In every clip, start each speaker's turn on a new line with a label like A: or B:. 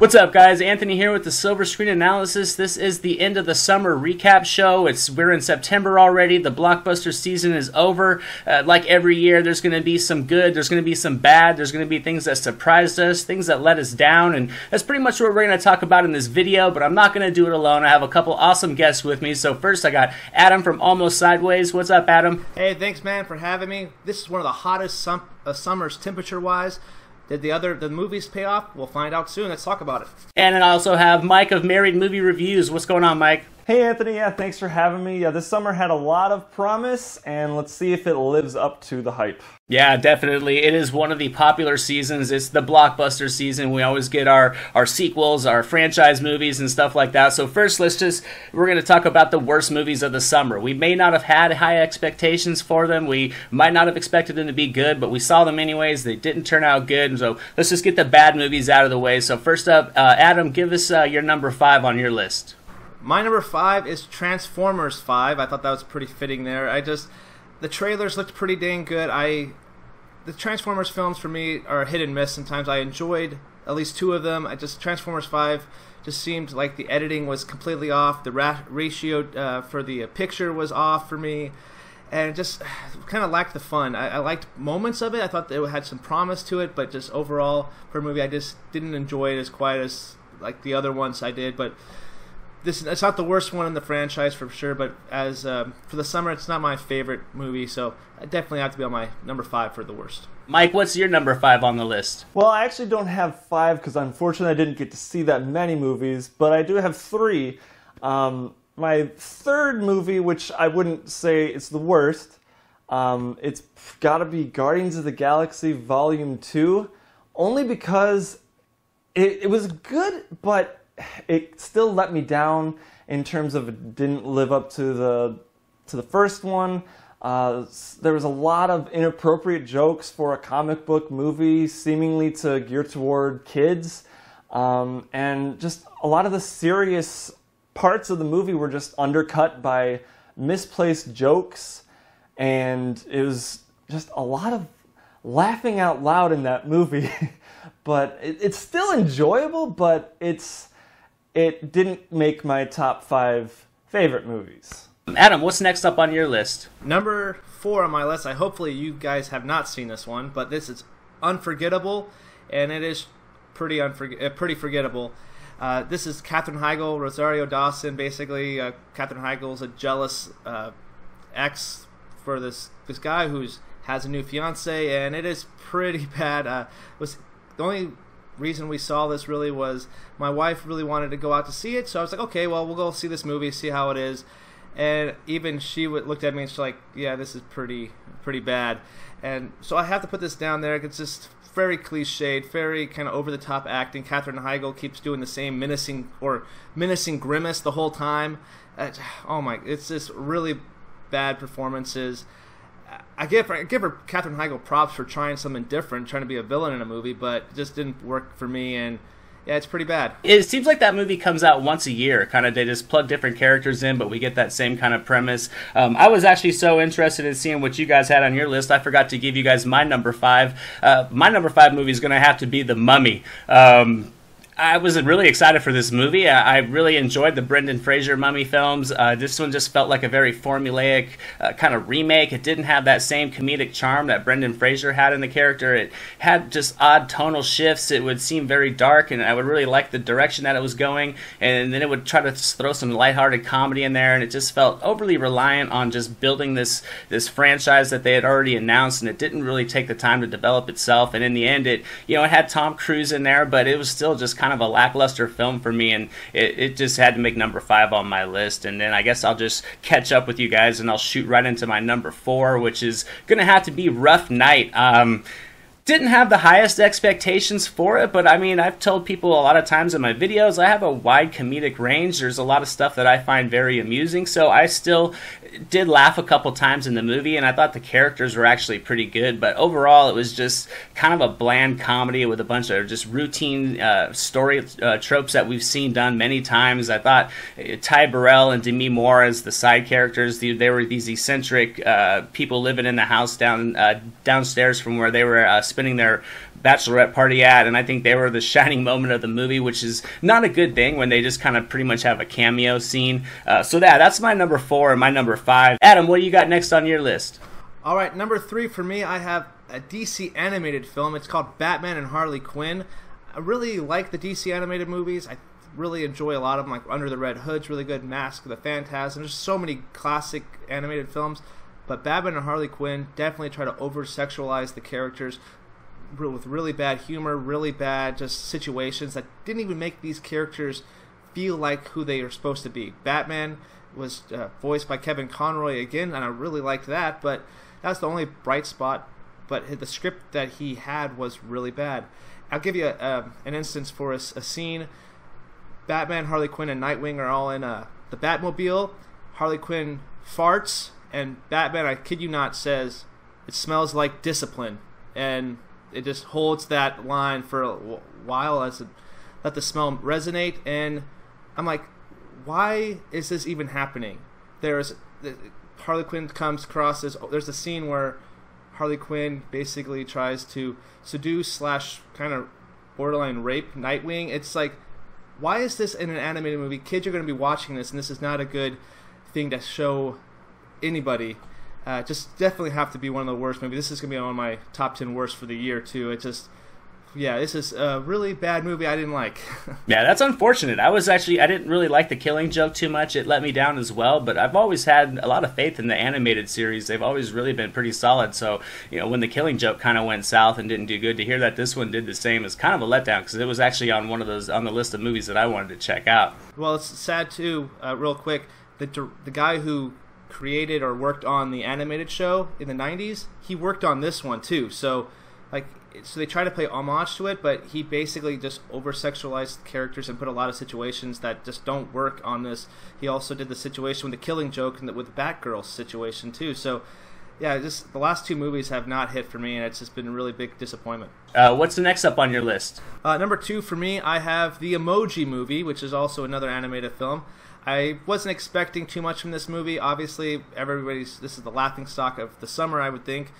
A: What's up, guys? Anthony here with the SilverScreen Analysis. This is the end of the summer recap show. We're in September already. The blockbuster season is over. Like every year, there's going to be some good, there's going to be some bad, there's going to be things that surprised us, things that let us down, and that's pretty much what we're going to talk about in this video, but I'm not going to do it alone. I have a couple awesome guests with me. So first, I got Adam from Almost Sideways. What's up, Adam?
B: Hey, thanks, man, for having me. This is one of the hottest summers temperature-wise. Did the movies pay off? We'll find out soon. Let's talk about it.
A: And I also have Mike of Married Movie Reviews. What's going on, Mike?
C: Hey, Anthony. Yeah, thanks for having me. Yeah, this summer had a lot of promise, and let's see if it lives up to the hype.
A: Yeah, definitely. It is one of the popular seasons. It's the blockbuster season. We always get our sequels, our franchise movies, and stuff like that. So first, we're going to talk about the worst movies of the summer. We may not have had high expectations for them. We might not have expected them to be good, but we saw them anyways. They didn't turn out good. So let's just get the bad movies out of the way. So first up, Adam, give us your number 5 on your list.
B: My number 5 is Transformers 5. I thought that was pretty fitting there. The trailers looked pretty dang good. The Transformers films for me are hit and miss sometimes. I enjoyed at least 2 of them. Transformers 5 just seemed like the editing was completely off. The ratio for the picture was off for me, and it just kind of lacked the fun. I liked moments of it. I thought it had some promise to it, but just overall for a movie, I just didn't enjoy it as quite as like the other ones I did. But it's not the worst one in the franchise for sure, but as for the summer, it's not my favorite movie, so I definitely have to be on my number 5 for the worst.
A: Mike, what's your number 5 on the list?
C: Well, I actually don't have 5 because unfortunately I didn't get to see that many movies, but I do have 3. My third movie, which I wouldn't say it's the worst, it's got to be Guardians of the Galaxy Volume 2, only because it was good, but it still let me down in terms of it didn't live up to the first one. There was a lot of inappropriate jokes for a comic book movie, seemingly to gear toward kids, and just a lot of the serious parts of the movie were just undercut by misplaced jokes, and it was just a lot of laughing out loud in that movie. But it's still enjoyable, but it didn't make my top 5 favorite movies.
A: Adam, what's next up on your list?
B: Number 4 on my list, hopefully you guys have not seen this one, but this is Unforgettable, and it is pretty forgettable. This is Katherine Heigl, Rosario Dawson. Basically, Katherine Heigl is a jealous ex for this guy who has a new fiance, and it is pretty bad. The only reason we saw this really was my wife really wanted to go out to see it, so I was like, okay, well, we'll go see this movie, see how it is. And even she looked at me and she's like, yeah, this is pretty bad. And so I have to put this down there. It's just very cliched, very kind of over-the-top acting. Katherine Heigl keeps doing the same menacing grimace the whole time. It's just really bad performances. I give her Katherine Heigl props for trying something different, trying to be a villain in a movie, but it just didn't work for me, and yeah, it's pretty bad.
A: It seems like that movie comes out once a year. Kind of, they just plug different characters in, but we get that same kind of premise. I was actually so interested in seeing what you guys had on your list. I forgot to give you guys my number 5. My number 5 movie is going to have to be The Mummy. I was really excited for this movie. I really enjoyed the Brendan Fraser Mummy films. This one just felt like a very formulaic kind of remake. It didn't have that same comedic charm that Brendan Fraser had in the character. It had just odd tonal shifts. It would seem very dark, and I would really like the direction that it was going. And then it would try to throw some lighthearted comedy in there, and it just felt overly reliant on just building this franchise that they had already announced, and it didn't really take the time to develop itself. And in the end, it had Tom Cruise in there, but it was still just kind of a lackluster film for me, and it just had to make number 5 on my list. And then I guess I'll just catch up with you guys, and I'll shoot right into my number 4, which is gonna have to be Rough Night. Didn't have the highest expectations for it, but I mean, I've told people a lot of times in my videos, I have a wide comedic range. There's a lot of stuff that I find very amusing, so I still did laugh a couple times in the movie, and I thought the characters were actually pretty good, but overall it was just kind of a bland comedy with a bunch of just routine story tropes that we've seen done many times. I thought Ty Burrell and Demi Moore as the side characters, they were these eccentric people living in the house downstairs from where they were spending their bachelorette party at, and I think they were the shining moment of the movie, which is not a good thing when they just kind of pretty much have a cameo scene. So that's my number 4 and my number 5. Adam, what do you got next on your list?
B: All right, number 3 for me, I have a DC animated film. It's called Batman and Harley Quinn. I really like the DC animated movies. I really enjoy a lot of them, like Under the Red Hood's really good, Mask of the Phantasm. There's so many classic animated films, but Batman and Harley Quinn definitely try to over-sexualize the characters with really bad humor, really bad just situations that didn't even make these characters feel like who they are supposed to be. Batman was voiced by Kevin Conroy again, and I really liked that, but that's the only bright spot. But the script that he had was really bad. I'll give you an instance for a scene. Batman, Harley Quinn, and Nightwing are all in the Batmobile. Harley Quinn farts, and Batman, I kid you not, says, "It smells like discipline." And it just holds that line for a while as let the smell resonate, and I'm like, why is this even happening? Harley Quinn comes across there's a scene where Harley Quinn basically tries to seduce / kind of borderline rape Nightwing. It's like, why is this in an animated movie? Kids are going to be watching this, and this is not a good thing to show anybody. Just definitely have to be one of the worst movies. This is going to be one of my top 10 worst for the year, too. This is a really bad movie I didn't like.
A: Yeah, that's unfortunate. I didn't really like The Killing Joke too much. It let me down as well, but I've always had a lot of faith in the animated series. They've always really been pretty solid, so, when The Killing Joke kind of went south and didn't do good, to hear that this one did the same is kind of a letdown, because it was actually on the list of movies that I wanted to check out. Well,
B: it's sad, too, real quick, the guy who created or worked on the animated show in the 90s, he worked on this one too. So they try to play homage to it, but he basically just over-sexualized characters and put a lot of situations that just don't work on this. He also did the situation with The Killing Joke and with the Batgirl situation too. So yeah, just the last 2 movies have not hit for me, and it's just been a really big disappointment.
A: What's the next up on your list?
B: Number 2 for me, I have The Emoji Movie, which is also another animated film. I wasn't expecting too much from this movie. Obviously, this is the laughingstock of the summer, I would think.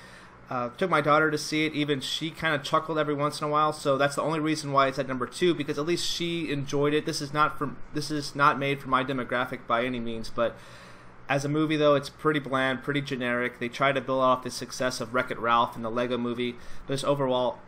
B: Took my daughter to see it. Even she kind of chuckled every once in a while, so that's the only reason why it's at number 2, because at least she enjoyed it. This is not made for my demographic by any means, but as a movie, though, it's pretty bland, pretty generic. They try to build off the success of Wreck-It Ralph and the Lego Movie, but this overall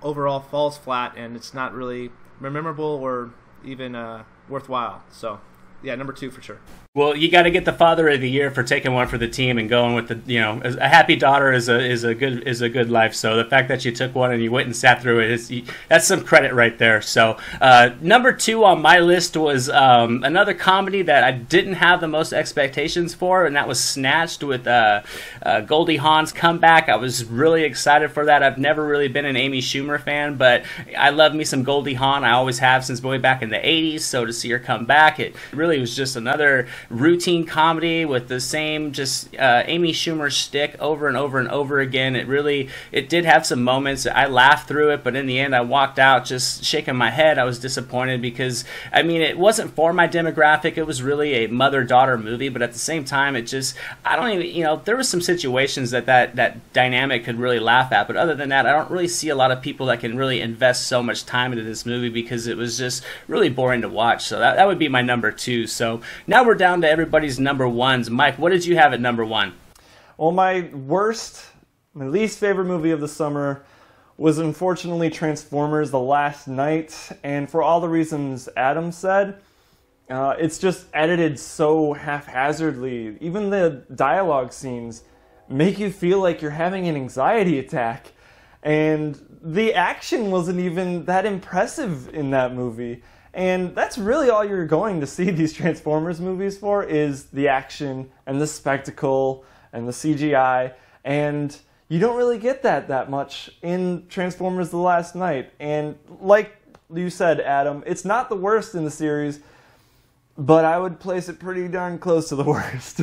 B: falls flat, and it's not really memorable or even worthwhile. So yeah, number 2 for sure.
A: Well, you got to get the Father of the Year for taking one for the team and going with a happy daughter is a good life. So the fact that you took one and you went and sat through it that's some credit right there. So number 2 on my list was another comedy that I didn't have the most expectations for, and that was Snatched with Goldie Hawn's comeback. I was really excited for that. I've never really been an Amy Schumer fan, but I love me some Goldie Hawn. I always have since way back in the 80s. So to see her come back, it really was just another routine comedy with the same just Amy Schumer shtick over and over and over again. It did have some moments. I laughed through it, but in the end I walked out just shaking my head. I was disappointed because, it wasn't for my demographic. It was really a mother-daughter movie, but at the same time, there were some situations that dynamic could really laugh at, but other than that, I don't really see a lot of people that can really invest so much time into this movie because it was just really boring to watch. So that would be my number 2. So now we're down to everybody's number 1s. Mike, what did you have at number 1?
C: Well, my least favorite movie of the summer was unfortunately Transformers: The Last Knight, and for all the reasons Adam said, it's just edited so haphazardly. Even the dialogue scenes make you feel like you're having an anxiety attack, and the action wasn't even that impressive in that movie. And that's really all you're going to see these Transformers movies for, is the action and the spectacle and the CGI. And you don't really get that much in Transformers: The Last Knight. And like you said, Adam, it's not the worst in the series, but I would place it pretty darn close to the worst.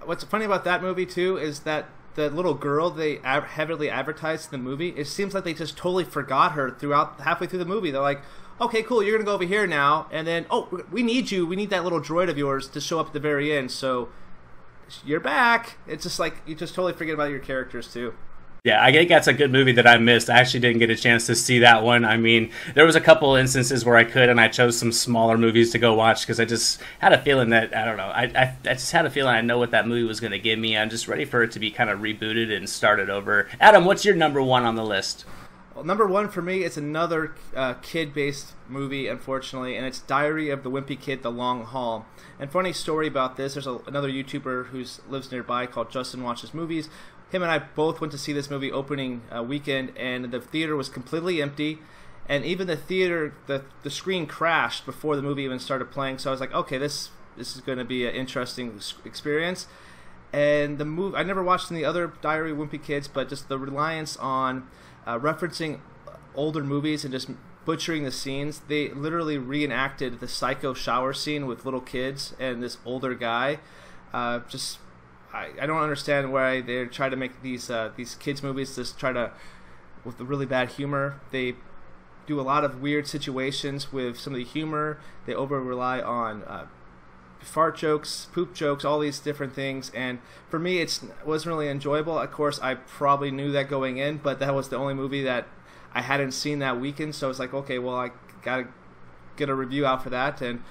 B: what's funny about that movie too is that the little girl they heavily advertised in the movie, it seems like they just totally forgot her throughout halfway through the movie. They're like, okay, cool, you're gonna go over here now, and then we need you. We need that little droid of yours to show up at the very end. So you're back. It's just like you just totally forget about your characters too.
A: Yeah, I think that's a good movie that I missed. I actually didn't get a chance to see that one. I mean, there was a couple instances where I could, and I chose some smaller movies to go watch because I just had a feeling that, I don't know, I just had a feeling I know what that movie was going to give me. I'm just ready for it to be kind of rebooted and started over. Adam, what's your number one on the list?
B: Well, number one for me is another kid-based movie, unfortunately, and it's Diary of the Wimpy Kid: The Long Haul. And funny story about this, there's another YouTuber who lives nearby called Justin Watches Movies. Him and I both went to see this movie opening weekend, and the theater was completely empty. And even the theater, the screen crashed before the movie even started playing. So I was like, okay, this is going to be an interesting experience. And the movie, I never watched any other Diary of Wimpy Kids, but just the reliance on referencing older movies and just butchering the scenes. They literally reenacted the Psycho shower scene with little kids and this older guy. I don't understand why they try to make these kids movies just try to, with the really bad humor. They do a lot of weird situations with some of the humor. They over rely on fart jokes, poop jokes, all these different things. And for me, it wasn't really enjoyable. Of course, I probably knew that going in, but that was the only movie that I hadn't seen that weekend. So I was like, okay, well, I gotta get a review out for that. And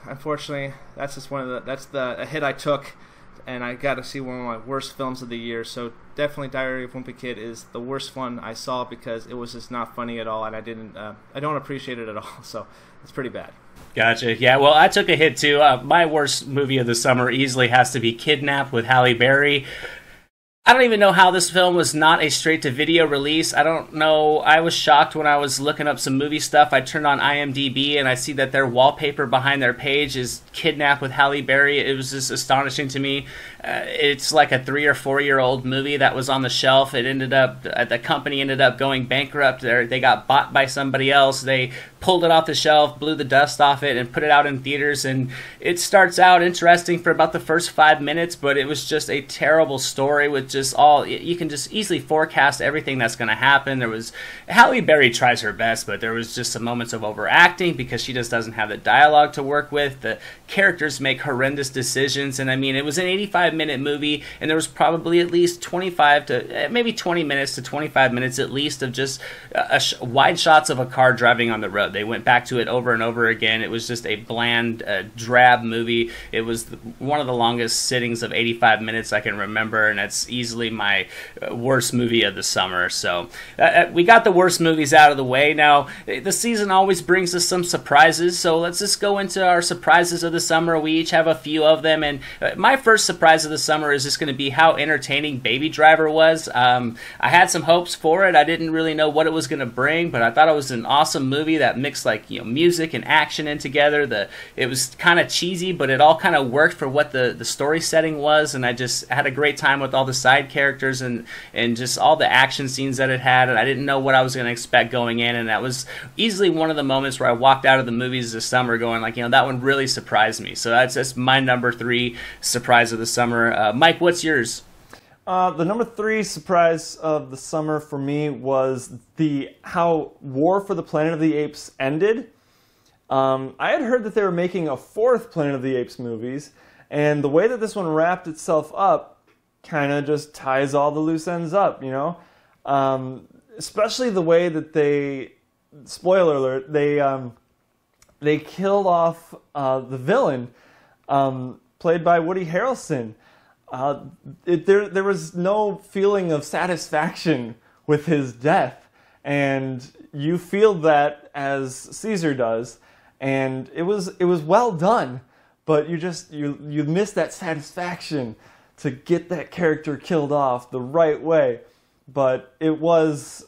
B: unfortunately, that's just a hit I took. And I got to see one of my worst films of the year. So definitely Diary of Wimpy Kid is the worst one I saw because it was just not funny at all, and I don't appreciate it at all. So it's pretty bad.
A: Gotcha. Yeah, well, I took a hit too. My worst movie of the summer easily has to be Kidnap with Halle Berry. I don't even know how this film was not a straight-to-video release. I don't know. I was shocked when I was looking up some movie stuff. I turned on IMDb, and I see that their wallpaper behind their page is Kidnap with Halle Berry. It was just astonishing to me. It's like a 3 or 4 year old movie that was on the shelf. It ended up, the company ended up going bankrupt. They got bought by somebody else. They pulled it off the shelf, blew the dust off it, and put it out in theaters. And it starts out interesting for about the first 5 minutes, but it was just a terrible story with just you can just easily forecast everything that's going to happen. Halle Berry tries her best, but there was just some moments of overacting because she just doesn't have the dialogue to work with. The characters make horrendous decisions, and I mean, it was an 85-minute movie, and there was probably at least 25 to maybe 20 minutes to 25 minutes at least of just wide shots of a car driving on the road. They went back to it over and over again. It was just a bland, drab movie. It was one of the longest sittings of 85 minutes I can remember, and that's easily my worst movie of the summer. So we got the worst movies out of the way. Now, the season always brings us some surprises, so let's just go into our surprises of the summer. We each have a few of them, and my first surprise of the summer is just going to be how entertaining Baby Driver was. I had some hopes for it. I didn't really know what it was going to bring, but I thought it was an awesome movie that mixed music and action in together. It was kind of cheesy, but it all kind of worked for what the story setting was, and I just had a great time with all the side characters and just all the action scenes that it had, and I didn't know what I was going to expect going in, and that was easily one of the moments where I walked out of the movies this summer going that one really surprised me. So that's my number 3 surprise of the summer. Mike, what's yours?
C: The number 3 surprise of the summer for me was how War for the Planet of the Apes ended. I had heard that they were making a 4th Planet of the Apes movies, and the way that this one wrapped itself up kind of just ties all the loose ends up, especially the way that spoiler alert, they killed off the villain, played by Woody Harrelson. There was no feeling of satisfaction with his death, and you feel that as Caesar does, and it was well done, but you miss that satisfaction to get that character killed off the right way. But it was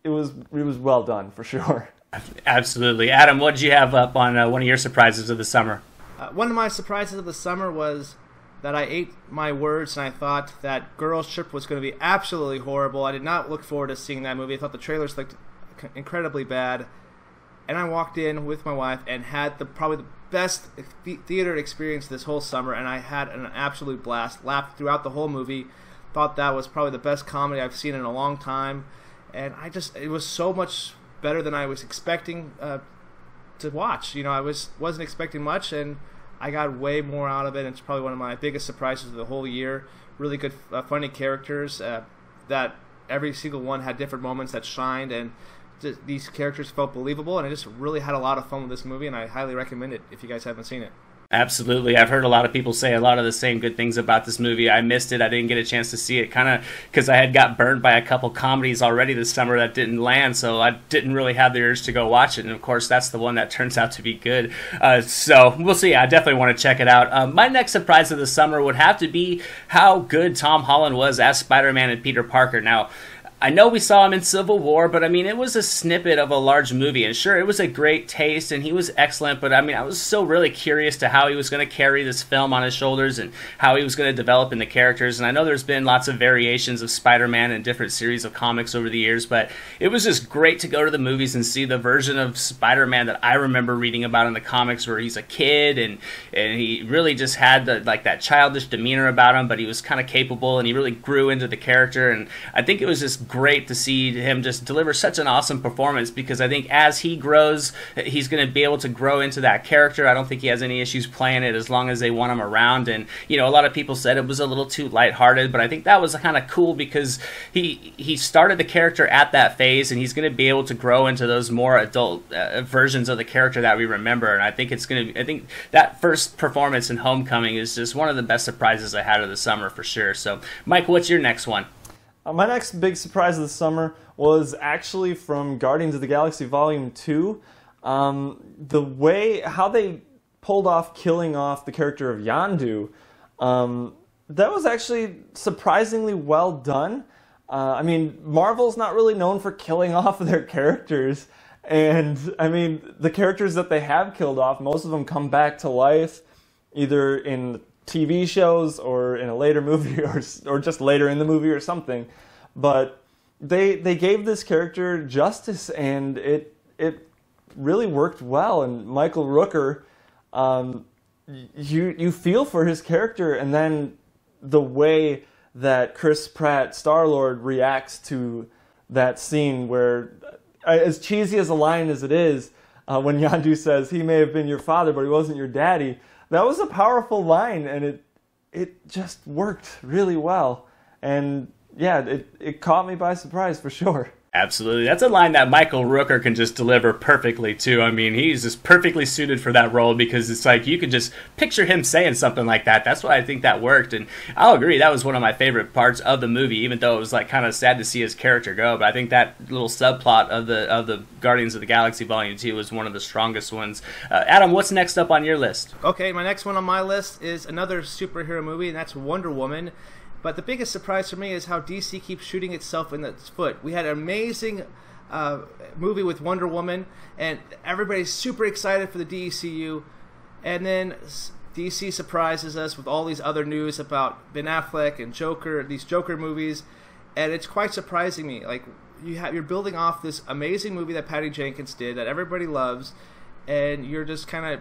C: well done for sure.
A: Absolutely. Adam, what did you have up on one of your surprises of the summer?
B: One of my surprises of the summer was that I ate my words, and I thought that Girls Trip was going to be absolutely horrible. I did not look forward to seeing that movie. I thought the trailers looked incredibly bad. And I walked in with my wife and had probably the best theater experience this whole summer, and I had an absolute blast. Laughed throughout the whole movie. Thought that was probably the best comedy I've seen in a long time, and it was so much better than I was expecting to watch. You know, I wasn't expecting much, and I got way more out of it. It's probably one of my biggest surprises of the whole year. Really good, funny characters that every single one had different moments that shined, and these characters felt believable, and I just really had a lot of fun with this movie, and I highly recommend it if you guys haven't seen it.
A: Absolutely. I've heard a lot of people say a lot of the same good things about this movie. I missed it. I didn't get a chance to see it, kind of because I had got burned by a couple comedies already this summer that didn't land, so I didn't really have the urge to go watch it. And of course, that's the one that turns out to be good. So we'll see. I definitely want to check it out. My next surprise of the summer would have to be how good Tom Holland was as Spider-Man and Peter Parker. Now, I know we saw him in Civil War, but I mean, it was a snippet of a large movie, and sure, it was a great taste, and he was excellent, but I mean, I was still really curious to how he was going to carry this film on his shoulders and how he was going to develop in the characters, and I know there's been lots of variations of Spider-Man in different series of comics over the years, but it was just great to go to the movies and see the version of Spider-Man that I remember reading about in the comics, where he's a kid, and he really just had that childish demeanor about him, but he was kind of capable, and he really grew into the character, and I think it was just great to see him just deliver such an awesome performance, because I think as he grows, he's going to be able to grow into that character. I don't think he has any issues playing it as long as they want him around. And, you know, a lot of people said it was a little too lighthearted, but I think that was kind of cool because he started the character at that phase, and he's going to be able to grow into those more adult versions of the character that we remember. And I think I think that first performance in Homecoming is just one of the best surprises I had of the summer for sure. So, Mike, what's your next one?
C: My next big surprise of the summer was actually from Guardians of the Galaxy Volume 2. How they pulled off killing off the character of Yondu, that was actually surprisingly well done. I mean, Marvel's not really known for killing off their characters, and I mean, the characters that they have killed off, most of them come back to life, either in TV shows or in a later movie or just later in the movie or something. But they gave this character justice, and it really worked well. And Michael Rooker, you feel for his character, and then the way that Chris Pratt, Star-Lord, reacts to that scene where, as cheesy as a line as it is, when Yondu says, "He may have been your father, but he wasn't your daddy," that was a powerful line, and it just worked really well. And yeah, it caught me by surprise for sure.
A: Absolutely. That's a line that Michael Rooker can just deliver perfectly, too. I mean, he's just perfectly suited for that role, because it's like you can just picture him saying something like that. That's why I think that worked. And I'll agree, that was one of my favorite parts of the movie, even though it was like kind of sad to see his character go. But I think that little subplot of the Guardians of the Galaxy Volume 2 was one of the strongest ones. Adam, what's next up on your list?
B: Okay, my next one on my list is another superhero movie, and that's Wonder Woman. But the biggest surprise for me is how DC keeps shooting itself in the foot. We had an amazing movie with Wonder Woman, and everybody's super excited for the DCU. And then DC surprises us with all these other news about Ben Affleck and Joker, these Joker movies, and it's quite surprising me. Like, you're building off this amazing movie that Patty Jenkins did that everybody loves, and you're just kind of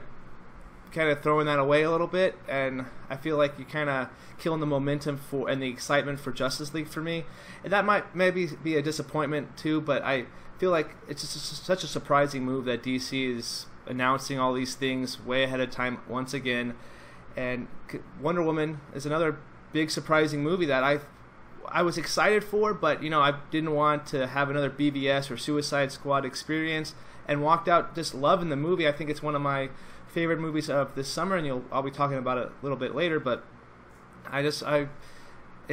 B: throwing that away a little bit, and I feel like you're kind of killing the momentum and the excitement for Justice League for me. And that might maybe be a disappointment too, but I feel like it's just such a surprising move that DC is announcing all these things way ahead of time once again. And Wonder Woman is another big surprising movie that I was excited for, but you know, I didn't want to have another BVS or Suicide Squad experience, and walked out just loving the movie. I think it's one of my favorite movies of this summer, and I'll be talking about it a little bit later. But it's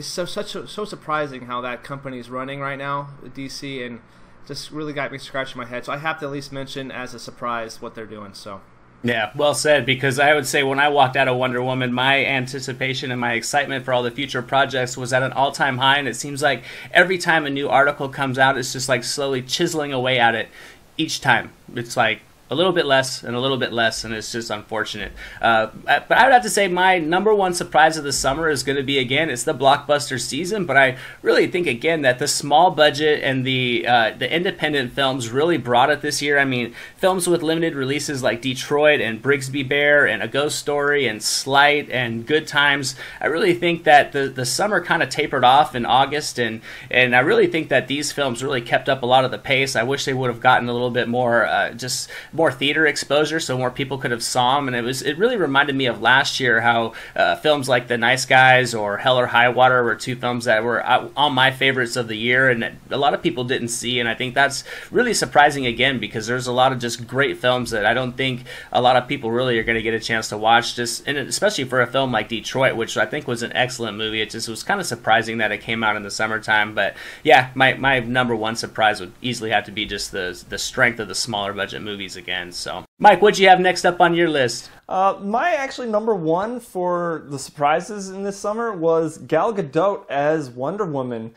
B: so surprising how that company is running right now, DC, and just really got me scratching my head. So I have to at least mention as a surprise what they're doing. So.
A: Yeah, well said, because I would say when I walked out of Wonder Woman, my anticipation and my excitement for all the future projects was at an all-time high, and it seems like every time a new article comes out, it's just like slowly chiseling away at it each time. It's like, a little bit less and a little bit less, and it's just unfortunate. But I would have to say my number one surprise of the summer is going to be, again, it's the blockbuster season, but I really think, again, that the small budget and the independent films really brought it this year. I mean, films with limited releases like Detroit and Brigsby Bear and A Ghost Story and Slight and Good Times, I really think that the summer kind of tapered off in August, and I really think that these films really kept up a lot of the pace. I wish they would have gotten a little bit more, just more theater exposure so more people could have saw them, and it really reminded me of last year how films like The Nice Guys or Hell or High Water were two films that were on my favorites of the year, and a lot of people didn't see, and I think that's really surprising again, because there's a lot of just great films that I don't think a lot of people really are going to get a chance to watch, just, and especially for a film like Detroit, which I think was an excellent movie. It just was kind of surprising that it came out in the summertime, but yeah, my number one surprise would easily have to be just the strength of the smaller budget movies again. So Mike, what'd you have next up on your list?
C: My actually number one for the surprises in this summer was Gal Gadot as Wonder Woman.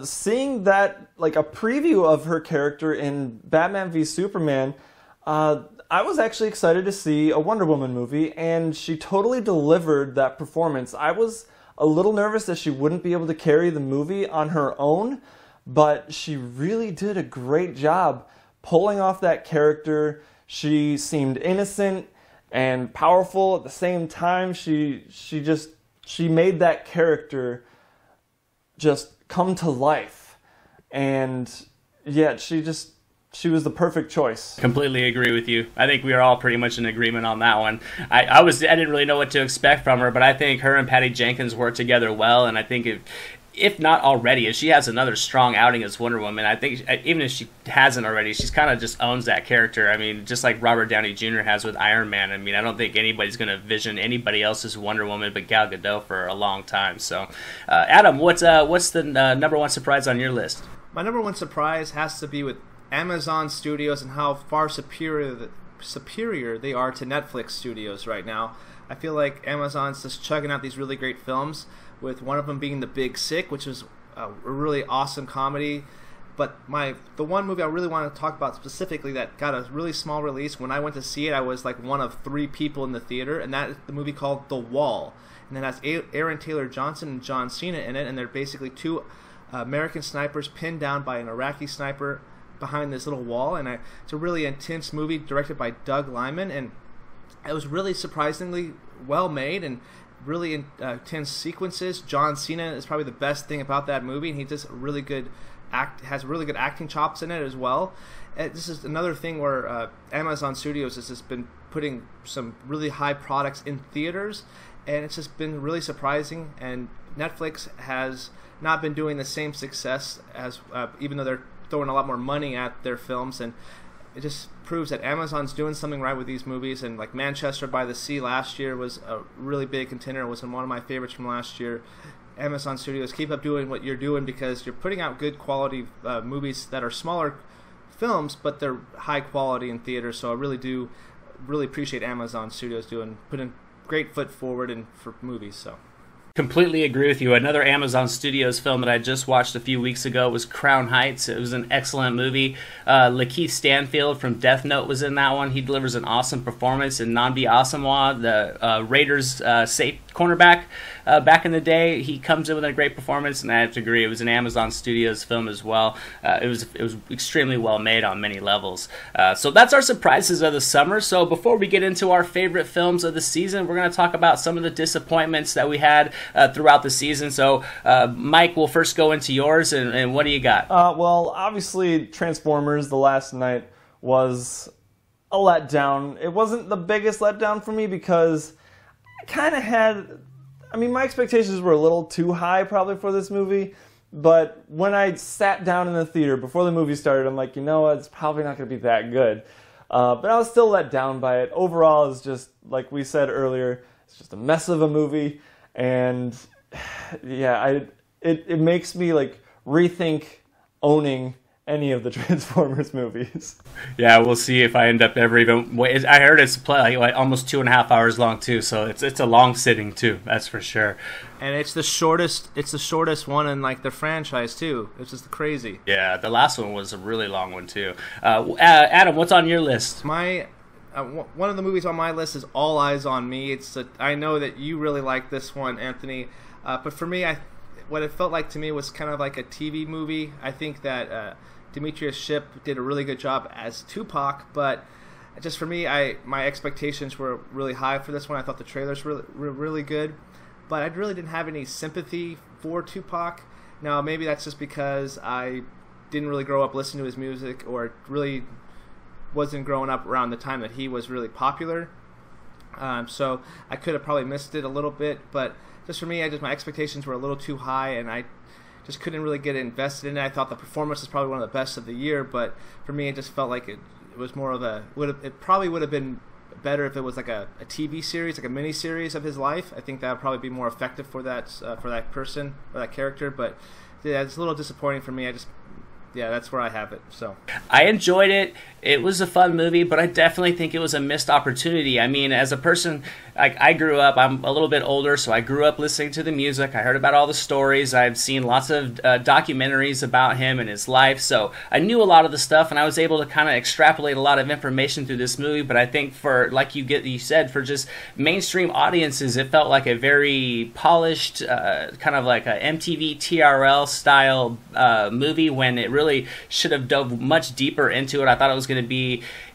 C: Seeing that, like a preview of her character in Batman v Superman, I was actually excited to see a Wonder Woman movie, and she totally delivered that performance. I was a little nervous that she wouldn't be able to carry the movie on her own, but she really did a great job pulling off that character. She seemed innocent and powerful at the same time. She made that character just come to life, and yet she was the perfect choice.
A: Completely agree with you. I think we are all pretty much in agreement on that one. I didn't really know what to expect from her, but I think her and Patty Jenkins work together well, and I think if not already, if she has another strong outing as Wonder Woman, I think even if she hasn't already, she's kind of just owns that character. I mean, just like Robert Downey Jr. has with Iron Man. I mean, I don't think anybody's going to vision anybody else as Wonder Woman but Gal Gadot for a long time. So, Adam, what's the number one surprise on your list?
B: My number one surprise has to be with Amazon Studios and how far superior they are to Netflix studios right now. I feel like Amazon's just chugging out these really great films, with one of them being The Big Sick, which is a really awesome comedy. But the one movie I really want to talk about specifically that got a really small release, when I went to see it, I was like one of 3 people in the theater, and that is the movie called The Wall. And it has Aaron Taylor Johnson and John Cena in it, and they're basically 2 American snipers pinned down by an Iraqi sniper behind this little wall. And it's a really intense movie directed by Doug Liman, and it was really surprisingly well made and really intense sequences. John Cena is probably the best thing about that movie, and he does really good has really good acting chops in it as well. This is another thing where Amazon Studios has just been putting some really high products in theaters, and it's just been really surprising. And Netflix has not been doing the same success as, even though they're throwing a lot more money at their films, and it just proves that Amazon's doing something right with these movies. And like Manchester by the Sea last year was a really big contender. It was one of my favorites from last year. Amazon Studios, keep up doing what you're doing, because you're putting out good quality movies that are smaller films, but they're high quality in theaters. So I really appreciate Amazon Studios putting great foot forward for movies. So.
A: Completely agree with you. Another Amazon Studios film that I just watched a few weeks ago was Crown Heights. It was an excellent movie. Lakeith Stanfield from Death Note was in that one. He delivers an awesome performance. And Nnamdi Asomugha, the Raiders safe cornerback back in the day, he comes in with a great performance, and I have to agree, it was an Amazon Studios film as well. It was extremely well made on many levels. So that's our surprises of the summer. So before we get into our favorite films of the season, we're going to talk about some of the disappointments that we had throughout the season. So Mike, we'll first go into yours, and what do you got?
C: Well, obviously Transformers: The Last Night was a letdown. It wasn't the biggest letdown for me because I kind of had, my expectations were a little too high probably for this movie, but when I sat down in the theater before the movie started, I'm like, you know what, it's probably not going to be that good. But I was still let down by it. Overall, it's just, like we said earlier, it's just a mess of a movie, and yeah, it makes me like rethink owning any of the Transformers movies.
A: Yeah, we'll see if I end up ever even. I heard it's like almost 2.5 hours long too, so it's a long sitting too. That's for sure.
B: And it's the shortest. It's the shortest one in like the franchise too. It's just crazy.
A: Yeah, the last one was a really long one too. Adam, what's on your list?
B: One of the movies on my list is All Eyes on Me. I know that you really like this one, Anthony, but for me, what it felt like to me was kind of like a TV movie. I think that Demetrius Shipp did a really good job as Tupac, but just for me, my expectations were really high for this one. I thought the trailers were really good, but I really didn't have any sympathy for Tupac. Now, maybe that's just because I didn't really grow up listening to his music, or really wasn't growing up around the time that he was really popular. So I could have probably missed it a little bit, but just for me, my expectations were a little too high, and I just couldn't really get invested in it. I thought the performance was probably one of the best of the year, but for me, it just felt like it was more of it probably would have been better if it was like a TV series, like a mini series of his life. I think that would probably be more effective for that person or that character. But yeah, it's a little disappointing for me. That's where I have it. So
A: I enjoyed it. It was a fun movie, but I definitely think it was a missed opportunity. I mean, as a person, I grew up, I'm a little bit older, so I grew up listening to the music. I heard about all the stories. I've seen lots of documentaries about him and his life, so I knew a lot of the stuff, and I was able to kind of extrapolate a lot of information through this movie. But I think for, like you said, for just mainstream audiences, it felt like a very polished, kind of like a MTV TRL style movie, when it really should have dove much deeper into it. I thought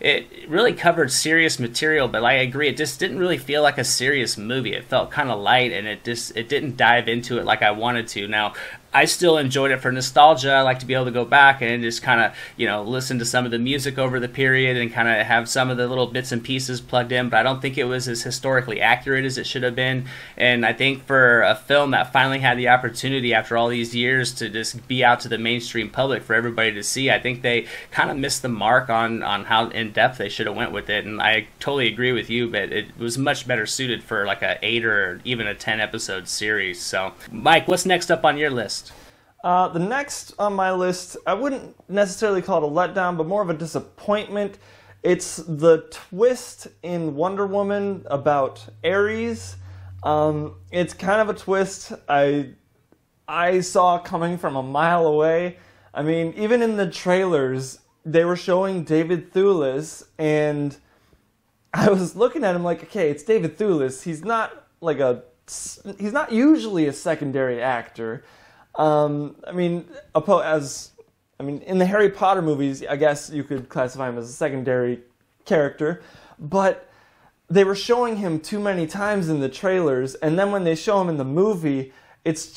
A: it really covered serious material, but I agree, it just didn't really feel like a serious movie. It felt kind of light, and it didn't dive into it like I wanted to. Now, I still enjoyed it for nostalgia. I like to be able to go back and just kind of, listen to some of the music over the period and kind of have some of the little bits and pieces plugged in, but I don't think it was as historically accurate as it should have been. And I think for a film that finally had the opportunity after all these years to just be out to the mainstream public for everybody to see, I think they kind of missed the mark on how in-depth they should have went with it. And I totally agree with you, but it was much better suited for like a 8 or even a 10 episode series. So, Mike, what's next up on your list?
C: The next on my list, I wouldn't necessarily call it a letdown, but more of a disappointment. It's the twist in Wonder Woman about Ares. It's kind of a twist I saw coming from a mile away. I mean, even in the trailers, they were showing David Thewlis, and I was looking at him like, okay, it's David Thewlis. He's not usually a secondary actor. In the Harry Potter movies, I guess you could classify him as a secondary character, but they were showing him too many times in the trailers, and then when they show him in the movie, it's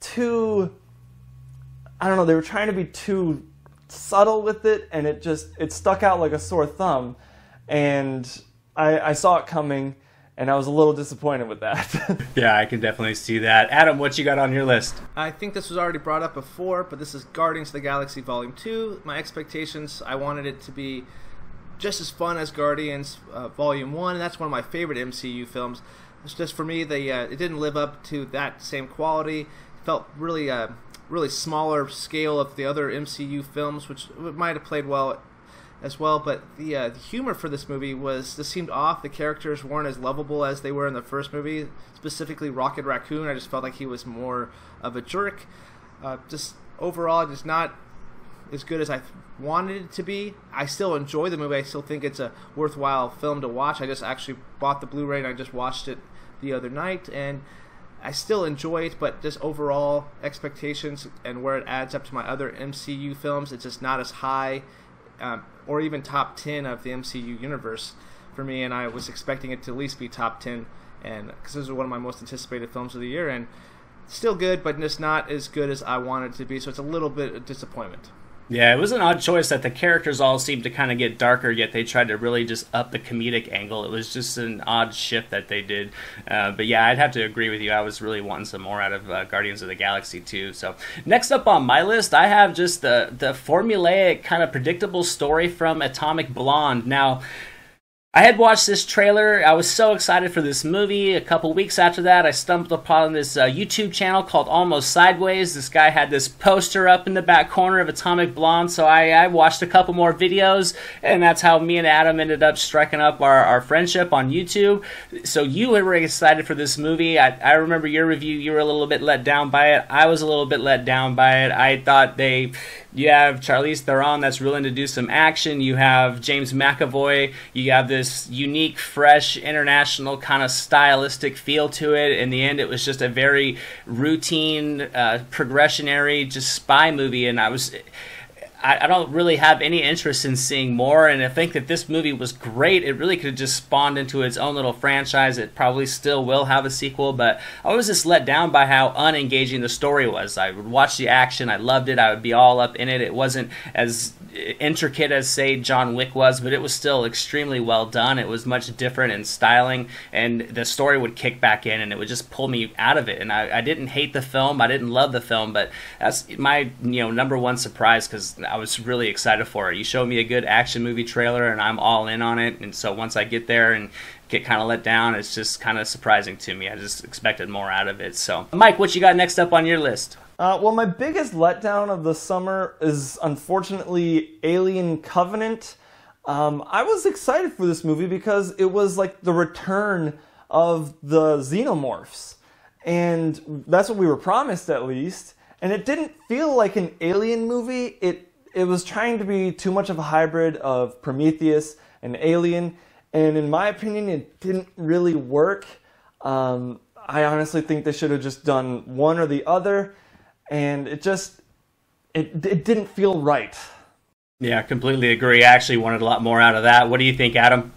C: too, I don't know, they were trying to be too subtle with it, and it stuck out like a sore thumb, and I saw it coming, and I was a little disappointed with that.
A: Yeah, I can definitely see that. Adam, what you got on your list?
B: I think this was already brought up before, but this is Guardians of the Galaxy Volume 2. My expectations, I wanted it to be just as fun as Guardians Volume 1, and that's one of my favorite MCU films. It's just, for me, it didn't live up to that same quality. It felt really smaller scale of the other MCU films, which might have played well as well, but the humor for this movie just seemed off. The characters weren't as lovable as they were in the first movie, specifically Rocket Raccoon. I just felt like he was more of a jerk. Just overall, just not as good as I wanted it to be. I still enjoy the movie. I still think it's a worthwhile film to watch. I just actually bought the Blu-ray and I just watched it the other night, and I still enjoy it, but just overall expectations and where it adds up to my other MCU films, it's just not as high, or even top 10 of the MCU universe for me, and I was expecting it to at least be top 10, and because this is one of my most anticipated films of the year, and still good, but just not as good as I wanted it to be, so it's a little bit of disappointment.
A: Yeah, it was an odd choice that the characters all seemed to kind of get darker, yet they tried to really just up the comedic angle. It was just an odd shift that they did. But yeah, I'd have to agree with you. I was really wanting some more out of Guardians of the Galaxy too. So next up on my list, I have just the formulaic, kind of predictable story from Atomic Blonde. Now, I had watched this trailer. I was so excited for this movie. A couple weeks after that, I stumbled upon this YouTube channel called Almost Sideways. This guy had this poster up in the back corner of Atomic Blonde, so I watched a couple more videos, and that's how me and Adam ended up striking up our friendship on YouTube. So you were excited for this movie. I remember your review. You were a little bit let down by it. I was a little bit let down by it. I thought you have Charlize Theron that's willing to do some action. You have James McAvoy. You have this unique, fresh, international kind of stylistic feel to it. In the end, it was just a very routine, progressionary, just spy movie. And I don't really have any interest in seeing more, and I think that this movie was great. It really could have just spawned into its own little franchise. It probably still will have a sequel, but I was just let down by how unengaging the story was. I would watch the action. I loved it. I would be all up in it. It wasn't as intricate as, say, John Wick was, but it was still extremely well done. It was much different in styling, and the story would kick back in, and it would just pull me out of it. And I didn't hate the film. I didn't love the film, but that's my number one surprise, because I was really excited for it. You showed me a good action movie trailer, and I'm all in on it. And so once I get there and get kind of let down, it's just kind of surprising to me. I just expected more out of it. So, Mike, what you got next up on your list?
C: Well, my biggest letdown of the summer is unfortunately Alien Covenant. I was excited for this movie because it was like the return of the xenomorphs. And that's what we were promised, at least. And it didn't feel like an Alien movie. It was trying to be too much of a hybrid of Prometheus and Alien. And in my opinion, it didn't really work. I honestly think they should have just done one or the other. And it didn't feel right.
A: Yeah, completely agree. I actually wanted a lot more out of that. What do you think, Adam?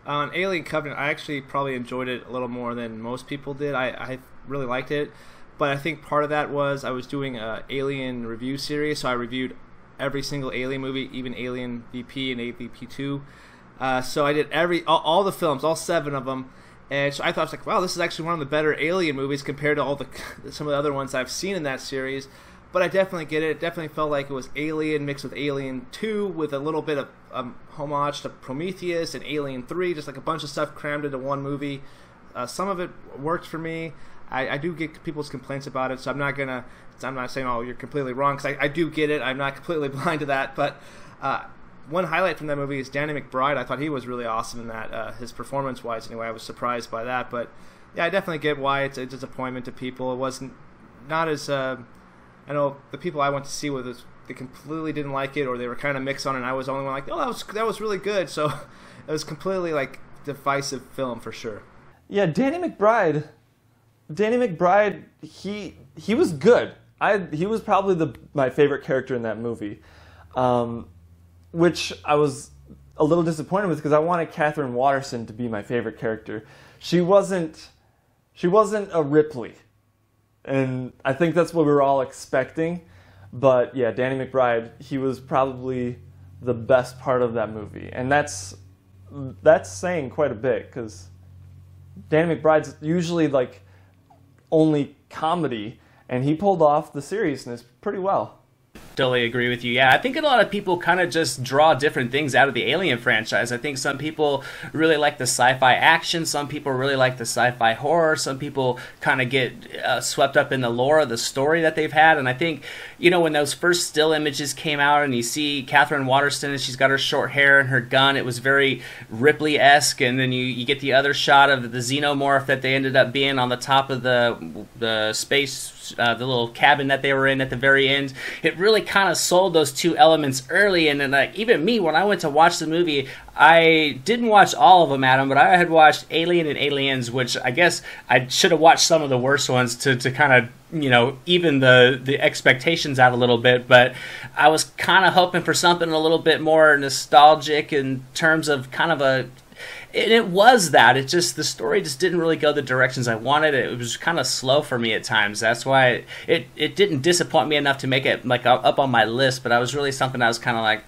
B: On Alien Covenant, I actually probably enjoyed it a little more than most people did. I really liked it. But I think part of that was I was doing an Alien review series, so I reviewed every single Alien movie, even Alien VP and AVP2. So I did all the films, all 7 of them. And so I thought, like, wow, this is actually one of the better Alien movies compared to some of the other ones I've seen in that series. But I definitely get it. It definitely felt like it was Alien mixed with Alien 2 with a little bit of homage to Prometheus and Alien 3, just like a bunch of stuff crammed into one movie. Some of it worked for me. I do get people's complaints about it, so I'm not saying, oh, you're completely wrong, because I do get it. I'm not completely blind to that. But one highlight from that movie is Danny McBride. I thought he was really awesome in that, his performance-wise anyway. I was surprised by that. But yeah, I definitely get why it's a disappointment to people. It wasn't not as I know the people I went to see with it, they completely didn't like it, or they were kind of mixed on it, and I was the only one like, oh, that was really good. So it was completely like divisive film for sure.
C: Yeah, Danny McBride, he was good. He was probably my favorite character in that movie, which I was a little disappointed with because I wanted Catherine Waterston to be my favorite character. She wasn't a Ripley, and I think that's what we were all expecting. But yeah, Danny McBride, he was probably the best part of that movie, and that's saying quite a bit because Danny McBride's usually like only comedy, and he pulled off the seriousness pretty well.
A: Totally agree with you. Yeah, I think a lot of people kind of just draw different things out of the Alien franchise. I think some people really like the sci-fi action. Some people really like the sci-fi horror. Some people kind of get swept up in the lore of the story that they've had. And I think, when those first still images came out and you see Catherine Waterston and she's got her short hair and her gun, it was very Ripley-esque. And then you get the other shot of the xenomorph that they ended up being on the top of the space, the little cabin that they were in at the very end. It really kind of sold those two elements early, and then even me, when I went to watch the movie, I didn't watch all of them, Adam, but I had watched Alien and Aliens, which I guess I should have watched some of the worst ones to kind of even the expectations out a little bit. But I was kind of hoping for something a little bit more nostalgic in terms of kind of a. And it was that. It just, the story just didn't really go the directions I wanted. It was kind of slow for me at times. That's why it didn't disappoint me enough to make it like up on my list, but I was really something I was kind of like,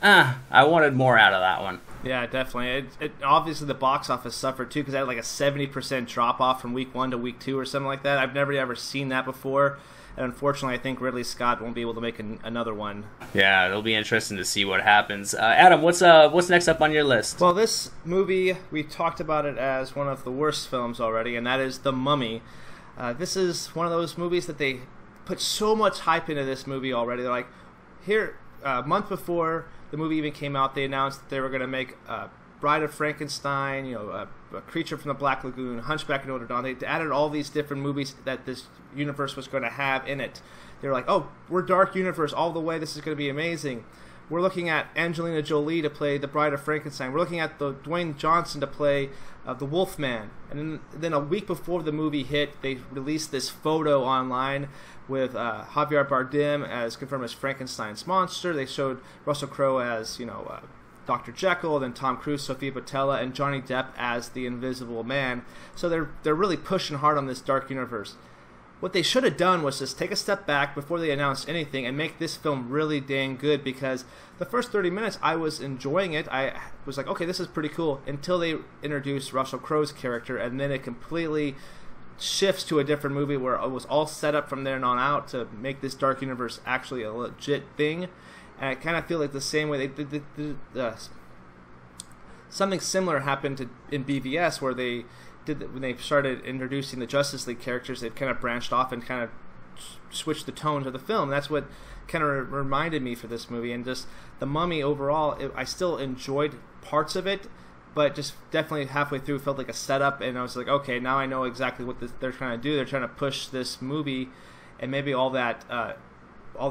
A: I wanted more out of that one.
B: Yeah, definitely. It obviously the box office suffered too because I had like a 70% drop off from week 1 to week 2 or something like that. I've never ever seen that before. and unfortunately, I think Ridley Scott won't be able to make another one.
A: Yeah, it'll be interesting to see what happens. Adam, what's next up on your list?
B: Well, this movie, we talked about it as one of the worst films already, and that is The Mummy. This is one of those movies that they put so much hype into this movie already. They're like, here, a month before the movie even came out, they announced that they were going to make Bride of Frankenstein, a Creature from the Black Lagoon, Hunchback of Notre Dame. They added all these different movies that this universe was going to have in it. They were like, oh, we're Dark Universe all the way. This is going to be amazing. We're looking at Angelina Jolie to play the Bride of Frankenstein. We're looking at Dwayne Johnson to play the Wolfman. And then a week before the movie hit, they released this photo online with Javier Bardem as confirmed as Frankenstein's monster. They showed Russell Crowe as, Dr. Jekyll, then Tom Cruise, Sofia Boutella, and Johnny Depp as the Invisible Man. So they're really pushing hard on this Dark Universe. What they should have done was just take a step back before they announced anything and make this film really dang good, because the first 30 minutes I was enjoying it. I was like, okay, this is pretty cool, until they introduced Russell Crowe's character, and then it completely shifts to a different movie where it was all set up from there on out to make this Dark Universe actually a legit thing. And I kind of feel like the same way they did something similar happened in BVS, where when they started introducing the Justice League characters, they kind of branched off and kind of switched the tones of the film. That's what kind of reminded me for this movie. And just The Mummy overall, I still enjoyed parts of it, but just definitely halfway through felt like a setup, and I was like, okay, now I know exactly what they're trying to do. They're trying to push this movie, and maybe all the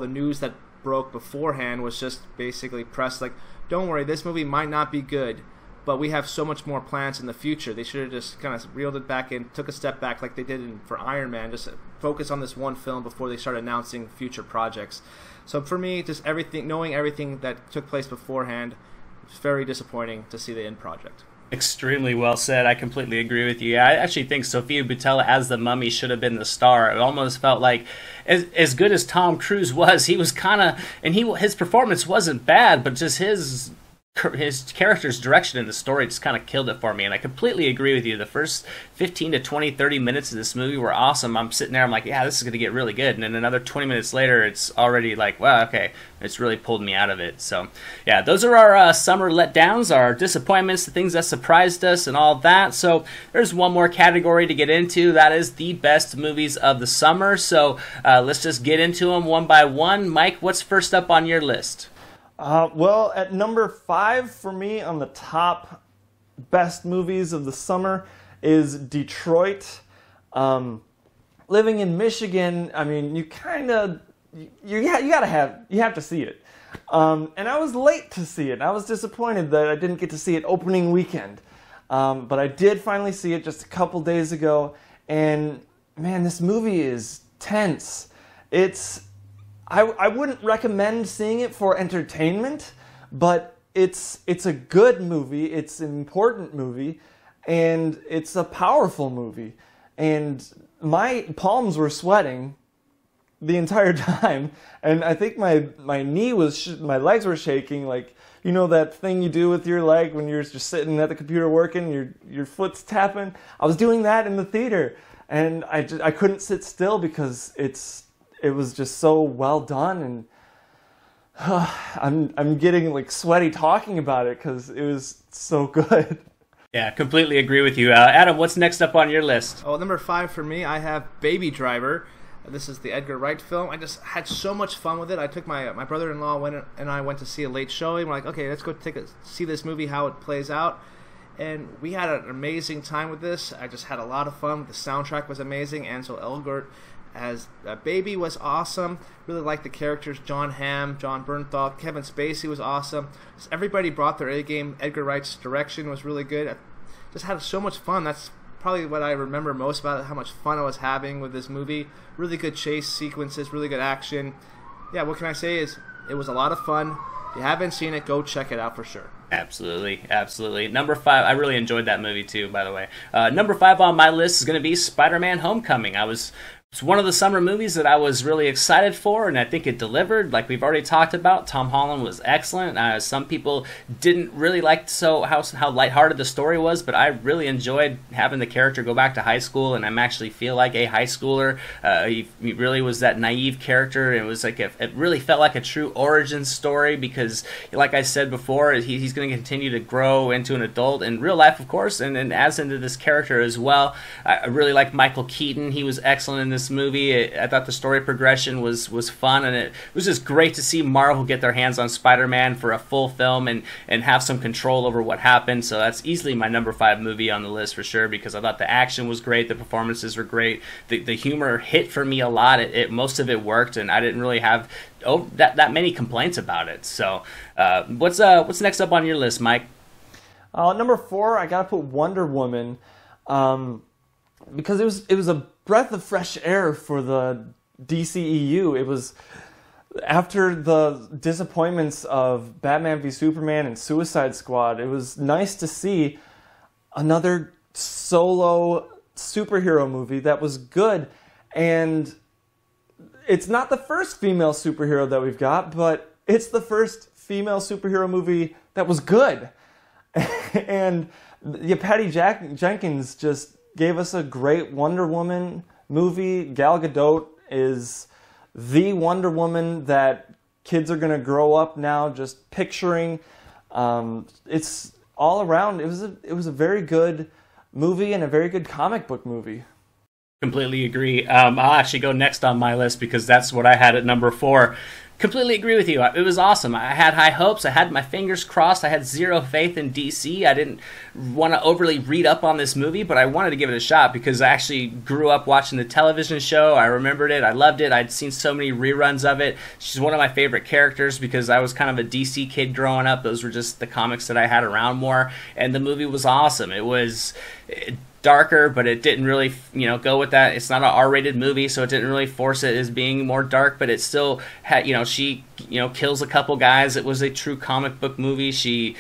B: news that broke beforehand was just basically press like, don't worry, this movie might not be good, but we have so much more plans in the future. They should have just kind of reeled it back and took a step back like they did for Iron Man, just focus on this one film before they start announcing future projects. So for me, just knowing everything that took place beforehand, it's very disappointing to see the end project.
A: Extremely well said. I completely agree with you. I actually think Sofia Boutella as the Mummy should have been the star. It almost felt like, as good as Tom Cruise was, he was kind of, and his performance wasn't bad, but just his character's direction in the story just kind of killed it for me. And I completely agree with you. The first 15 to 20, 30 minutes of this movie were awesome. I'm sitting there, I'm like, yeah, this is going to get really good. And then another 20 minutes later, it's already like, wow, okay, it's really pulled me out of it. So, yeah, those are our summer letdowns, our disappointments, the things that surprised us and all that. So there's one more category to get into. That is the best movies of the summer. So let's just get into them one by one. Mike, what's first up on your list?
C: Well, at number 5 for me on the top best movies of the summer is Detroit. Living in Michigan, I mean, you have to see it. And I was late to see it. I was disappointed that I didn't get to see it opening weekend. But I did finally see it just a couple days ago, and man, this movie is tense. I wouldn't recommend seeing it for entertainment, but it's a good movie, it's an important movie, and it's a powerful movie. And my palms were sweating the entire time, and I think my legs were shaking, like, you know that thing you do with your leg when you're just sitting at the computer working, your foot's tapping? I was doing that in the theater, and I couldn't sit still because it was just so well done, and I'm getting like sweaty talking about it because it was so good.
A: Yeah, completely agree with you. Adam, what's next up on your list?
B: Oh, number 5 for me, I have Baby Driver. This is the Edgar Wright film. I just had so much fun with it. I took my brother-in-law and I went to see a late showing. We're like, okay, let's go see this movie, how it plays out. And we had an amazing time with this. I just had a lot of fun. The soundtrack was amazing. Ansel Elgort as a baby was awesome. Really liked the characters. John Hamm, John Bernthal, Kevin Spacey was awesome. Just everybody brought their A game. Edgar Wright's direction was really good. I just had so much fun. That's probably what I remember most about it, how much fun I was having with this movie. Really good chase sequences, really good action. Yeah, what can I say is it was a lot of fun. If you haven't seen it, go check it out for sure.
A: Absolutely. Number 5, I really enjoyed that movie too, by the way. Number 5 on my list is going to be Spider-Man Homecoming. I was It's one of the summer movies that I was really excited for, and I think it delivered. Like we've already talked about, Tom Holland was excellent. Some people didn't really like how lighthearted the story was, but I really enjoyed having the character go back to high school, and I'm actually feel like a high schooler. He really was that naive character. It was like it really felt like a true origin story because, like I said before, he's going to continue to grow into an adult in real life, of course, and as into this character as well. I really like Michael Keaton. He was excellent in this movie. I thought the story progression was fun, and it was just great to see Marvel get their hands on Spider-Man for a full film and have some control over what happened. So that's easily my number 5 movie on the list for sure, because I thought the action was great, the performances were great, the humor hit for me a lot. Most of it worked, and I didn't really have that many complaints about it. So what's next up on your list, Mike?
C: Number 4, I gotta put Wonder Woman, because it was a breath of fresh air for the DCEU. It was after the disappointments of Batman v Superman and Suicide Squad. It was nice to see another solo superhero movie that was good, and it's not the first female superhero that we've got, but it's the first female superhero movie that was good. And Patty Jenkins just gave us a great Wonder Woman movie. Gal Gadot is the Wonder Woman that kids are going to grow up now just picturing. It's all around. It was a very good movie and a very good comic book movie.
A: Completely agree. I'll actually go next on my list because that's what I had at number 4. Completely agree with you. It was awesome. I had high hopes. I had my fingers crossed. I had zero faith in DC. I didn't want to overly read up on this movie, but I wanted to give it a shot because I actually grew up watching the television show. I remembered it. I loved it. I'd seen so many reruns of it. She's one of my favorite characters because I was kind of a DC kid growing up. Those were just the comics that I had around more, and the movie was awesome. It was darker, but it didn't really, go with that. It's not an R-rated movie, so it didn't really force it as being more dark, but it still had, she, kills a couple guys. It was a true comic book movie. She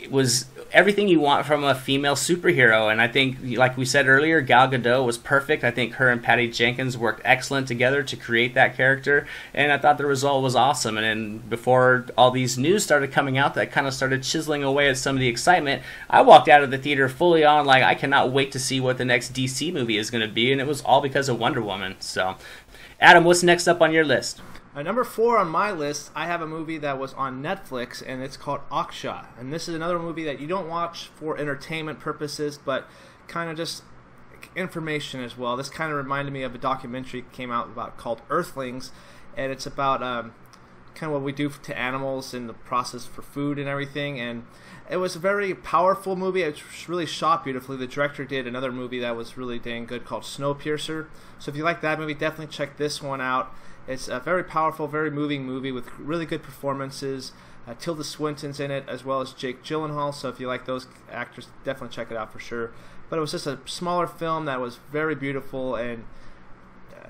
A: was everything you want from a female superhero, and I think, like we said earlier, Gal Gadot was perfect. I think her and Patty Jenkins worked excellent together to create that character, and I thought the result was awesome. And then before all these news started coming out that kind of started chiseling away at some of the excitement, I walked out of the theater fully on, like, I cannot wait to see what the next DC movie is going to be, and it was all because of Wonder Woman. So, Adam, what's next up on your list?
B: Number 4 on my list, I have a movie that was on Netflix, and it's called Aksha. And this is another movie that you don't watch for entertainment purposes, but kind of just information as well. This kind of reminded me of a documentary that came out called Earthlings, and it's about kind of what we do to animals in the process for food and everything. And it was a very powerful movie. It was really shot beautifully. The director did another movie that was really dang good called Snowpiercer. So if you like that movie, definitely check this one out. It's a very powerful, very moving movie with really good performances. Tilda Swinton's in it, as well as Jake Gyllenhaal. So if you like those actors, definitely check it out for sure. But it was just a smaller film that was very beautiful, and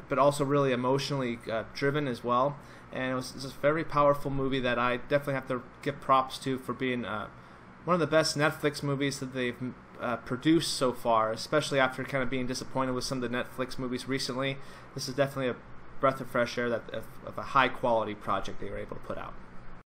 B: but also really emotionally driven as well. And it was just a very powerful movie that I definitely have to give props to for being one of the best Netflix movies that they've produced so far, especially after kind of being disappointed with some of the Netflix movies recently. This is definitely a breath of fresh air of a high-quality project they were able to put out.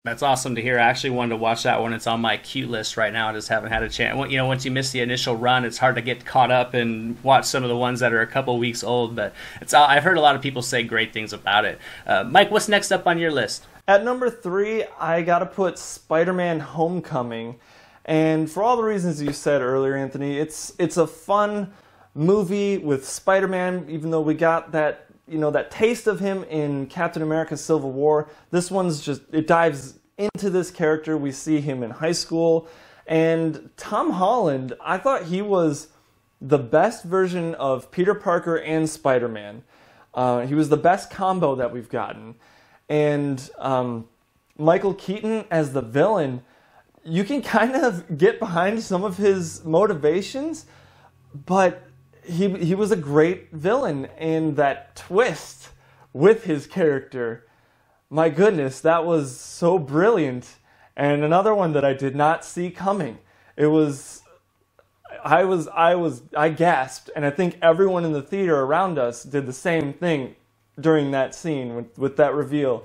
A: That's awesome to hear. I actually wanted to watch that one. It's on my queue list right now. I just haven't had a chance. Once you miss the initial run, it's hard to get caught up and watch some of the ones that are a couple weeks old. But I've heard a lot of people say great things about it. Mike, what's next up on your list?
C: At number 3, I got to put Spider-Man Homecoming. And for all the reasons you said earlier, Anthony, it's a fun movie with Spider-Man, even though we got that taste of him in Captain America Civil War. This one's it dives into this character. We see him in high school. And Tom Holland, I thought he was the best version of Peter Parker and Spider-Man. He was the best combo that we've gotten. And Michael Keaton as the villain, you can kind of get behind some of his motivations, but he was a great villain, and that twist with his character, my goodness, that was so brilliant. And another one that I did not see coming. It was I gasped, and I think everyone in the theater around us did the same thing during that scene with that reveal,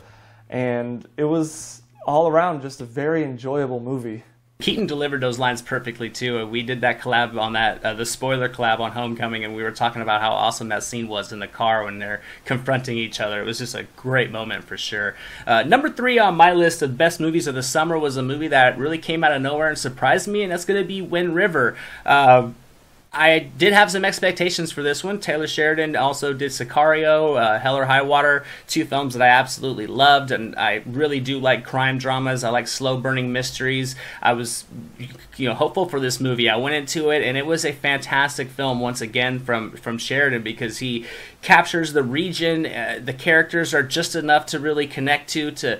C: and it was all around just a very enjoyable movie.
A: Keaton delivered those lines perfectly too. We did that collab on that, the spoiler collab on Homecoming, and we were talking about how awesome that scene was in the car when they're confronting each other. It was just a great moment for sure. Number 3 on my list of best movies of the summer was a movie that really came out of nowhere and surprised me, and that's going to be Wind River. I did have some expectations for this one. Taylor Sheridan also did Sicario, Hell or High Water, 2 films that I absolutely loved, and I really do like crime dramas. I like slow-burning mysteries. I was, hopeful for this movie. I went into it, and it was a fantastic film once again from Sheridan, because he captures the region. The characters are just enough to really connect to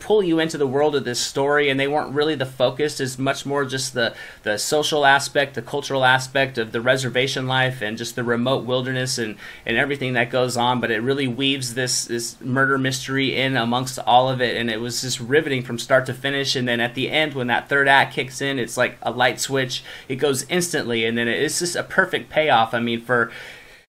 A: pull you into the world of this story, and they weren't really the focus. It's much more just the social aspect, the cultural aspect of the reservation life, and just the remote wilderness and everything that goes on. But it really weaves this murder mystery in amongst all of it, and it was just riveting from start to finish. And then at the end, when that third act kicks in, it's like a light switch. It goes instantly, and then it's just a perfect payoff. I mean,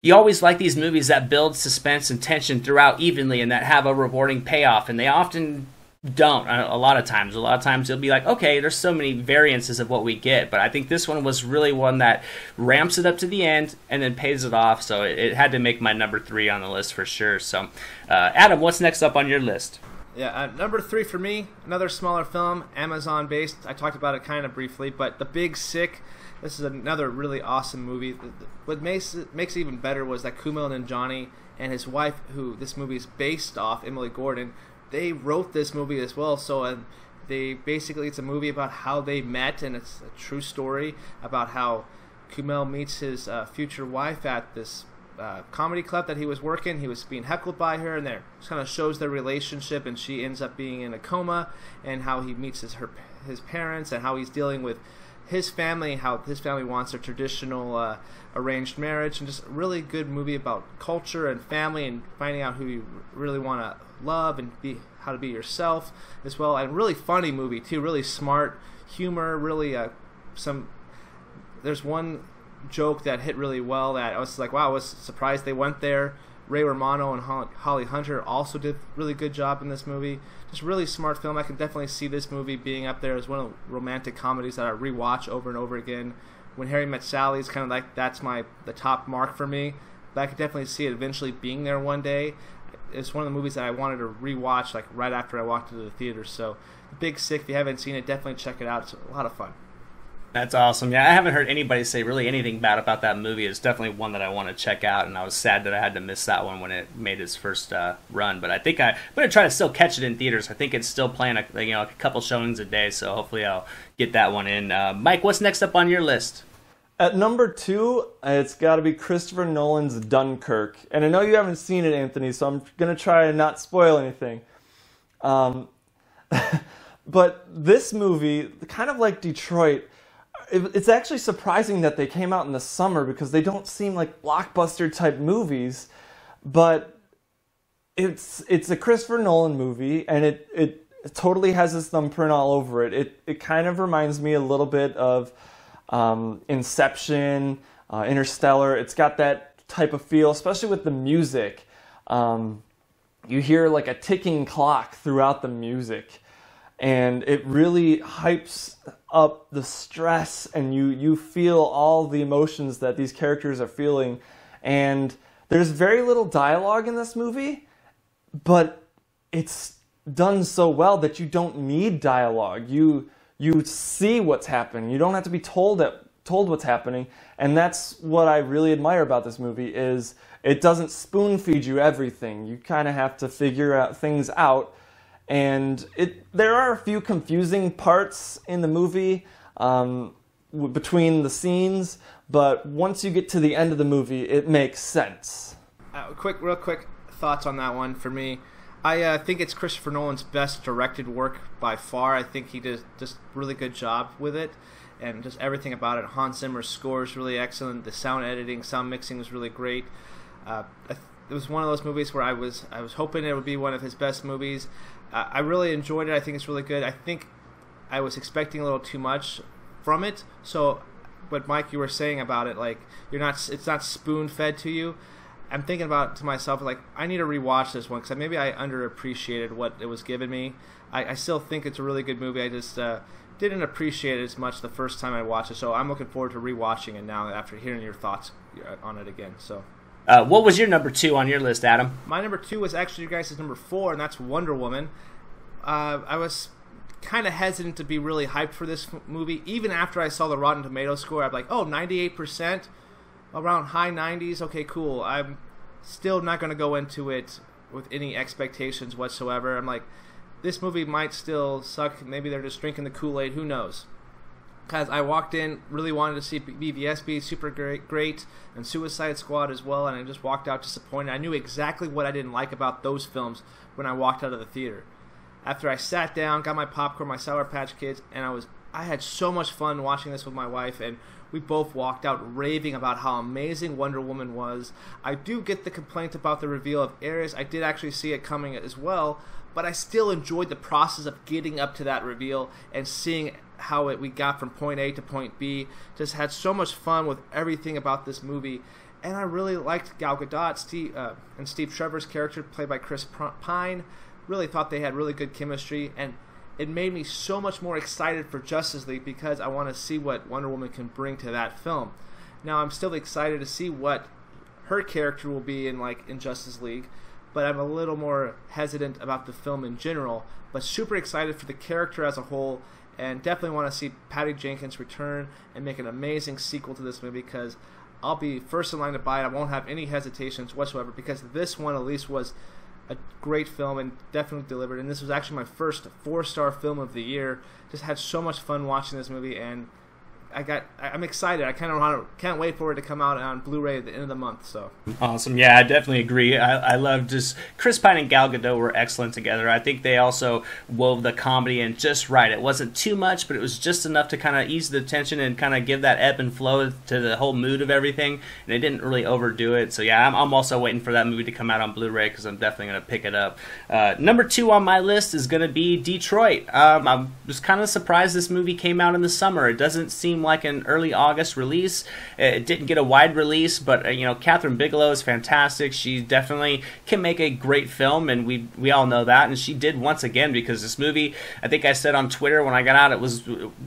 A: you always like these movies that build suspense and tension throughout evenly and that have a rewarding payoff, and they often don't. A lot of times it'll be like, okay, there's so many variances of what we get, but I think this one was really one that ramps it up to the end and then pays it off, so it had to make my number 3 on the list for sure. So Adam, what's next up on your list?
B: Yeah, number 3 for me, another smaller film, Amazon based. I talked about it kind of briefly, but The Big Sick. This is another really awesome movie. What makes it even better was that Kumail Nanjiani and his wife, who this movie is based off, Emily Gordon, they wrote this movie as well. So it's a movie about how they met, and it's a true story about how Kumail meets his future wife at this comedy club that he was working. He was being heckled by her, and there kind of shows their relationship, and she ends up being in a coma, and how he meets his parents, and how he's dealing with his family, how his family wants a traditional arranged marriage, and just a really good movie about culture and family and finding out who you really want to love and how to be yourself as well. And really funny movie too, really smart humor, really there's one joke that hit really well that I was like, wow, I was surprised they went there. Ray Romano and Holly Hunter also did a really good job in this movie. Just really smart film. I can definitely see this movie being up there as one of the romantic comedies that I rewatch over and over again. When Harry Met Sally is kind of like, that's the top mark for me. But I could definitely see it eventually being there one day. It's one of the movies that I wanted to rewatch like right after I walked into the theater. So The Big Sick, if you haven't seen it, definitely check it out. It's a lot of fun.
A: That's awesome. Yeah, I haven't heard anybody say really anything bad about that movie. It's definitely one that I want to check out, and I was sad that I had to miss that one when it made its first run. But I think I'm going to try to still catch it in theaters. I think it's still playing a couple showings a day, so hopefully I'll get that one in. Mike, what's next up on your list?
C: At number 2, it's got to be Christopher Nolan's Dunkirk. And I know you haven't seen it, Anthony, so I'm going to try and not spoil anything. But this movie, kind of like Detroit, it's actually surprising that they came out in the summer because they don't seem like blockbuster type movies, but it's a Christopher Nolan movie, and it totally has his thumbprint all over it. It kind of reminds me a little bit of Inception, Interstellar. It's got that type of feel, especially with the music. You hear like a ticking clock throughout the music, and it really hypes up the stress, and you feel all the emotions that these characters are feeling. And there's very little dialogue in this movie, but it's done so well that you don't need dialogue. You see what's happening. You don't have to be told what's happening, and that's what I really admire about this movie. Is it doesn't spoon feed you everything. You kind of have to figure things out. And there are a few confusing parts in the movie between the scenes, but once you get to the end of the movie, it makes sense.
B: Real quick thoughts on that one for me. I think it's Christopher Nolan's best directed work by far. I think he did just a really good job with it, and just everything about it. Hans Zimmer's score is really excellent. The sound editing, sound mixing was really great. It was one of those movies where I was hoping it would be one of his best movies. I really enjoyed it. I think it's really good. I think I was expecting a little too much from it, so what Mike, you were saying about it, like it's not spoon fed to you. I'm thinking about to myself, like, I need to rewatch this one because maybe I underappreciated what it was giving me. I still think it's a really good movie. I just didn't appreciate it as much the first time I watched it. So I'm looking forward to rewatching it now after hearing your thoughts on it again. So,
A: what was your number 2 on your list, Adam?
B: My number 2 was actually your guys' number 4, and that's Wonder Woman. I was kind of hesitant to be really hyped for this movie. Even after I saw the Rotten Tomatoes score, I'm like, 98%, around high 90s. Okay, cool. I'm still not going to go into it with any expectations whatsoever. I'm like, this movie might still suck. Maybe they're just drinking the Kool-Aid. Who knows? Because I walked in, really wanted to see BVS be super great, and Suicide Squad as well, and I just walked out disappointed. I knew exactly what I didn't like about those films when I walked out of the theater. After I sat down, got my popcorn, my Sour Patch Kids, and I had so much fun watching this with my wife, and we both walked out raving about how amazing Wonder Woman was. I do get the complaint about the reveal of Ares. I did actually see it coming as well, but I still enjoyed the process of getting up to that reveal and seeing how we got from point A to point B. Just had so much fun with everything about this movie. And I really liked Gal Gadot and Steve Trevor's character, played by Chris Pine. Really thought they had really good chemistry, and it made me so much more excited for Justice League because I want to see what Wonder Woman can bring to that film. Now, I'm still excited to see what her character will be in Justice League, but I'm a little more hesitant about the film in general, but super excited for the character as a whole, and definitely want to see Patty Jenkins return and make an amazing sequel to this movie, because I'll be first in line to buy it. I won't have any hesitations whatsoever, because this one at least was a great film and definitely delivered. And this was actually my first 4-star film of the year. Just had so much fun watching this movie, and I'm excited. I can't wait for it to come out on Blu-ray at the end of the month. So
A: awesome. Yeah, I definitely agree. I love just Chris Pine and Gal Gadot were excellent together. I think they also wove the comedy in just right. It wasn't too much, but it was just enough to kind of ease the tension and kind of give that ebb and flow to the whole mood of everything. And they didn't really overdo it. So yeah, I'm also waiting for that movie to come out on Blu-ray because I'm definitely going to pick it up. Number 2 on my list is going to be Detroit. I was kind of surprised this movie came out in the summer. It doesn't seem like an early August release. It didn't get a wide release, but Catherine Bigelow is fantastic. She definitely can make a great film, and we all know that, and she did once again, because this movie, I think I said on Twitter when I got out, it was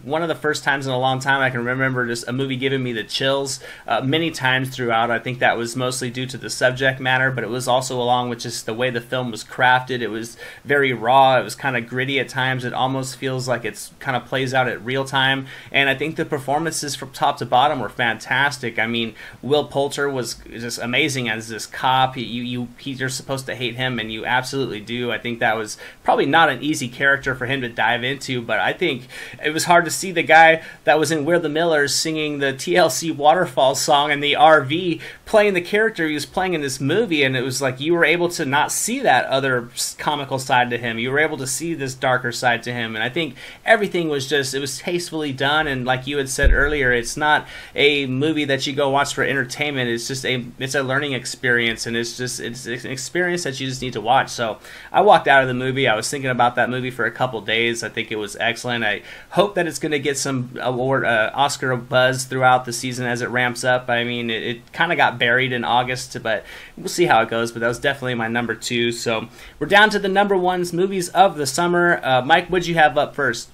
A: one of the first times in a long time I can remember just a movie giving me the chills many times throughout. I think that was mostly due to the subject matter, but it was also along with just the way the film was crafted. It was very raw. It was kind of gritty at times. It almost feels like it's kind of plays out at real time, and I think the performances from top to bottom were fantastic. I mean, Will Poulter was just amazing as this cop. You're supposed to hate him, and you absolutely do. I think that was probably not an easy character for him to dive into, but I think it was hard to see the guy that was in We're the Millers singing the TLC Waterfall song in the RV playing the character he was playing in this movie, and it was like you were able to not see that other comical side to him. You were able to see this darker side to him, and I think everything was just, it was tastefully done, and like you had said earlier, it's not a movie that you go watch for entertainment. It's a learning experience, and it's an experience that you just need to watch. So I walked out of the movie. I was thinking about that movie for a couple days. I think it was excellent. I hope that it's going to get some Oscar buzz throughout the season as it ramps up. I mean, it kind of got buried in August, but we'll see how it goes. But that was definitely my number 2. So we're down to the number 1s movies of the summer. Mike, what'd you have up first?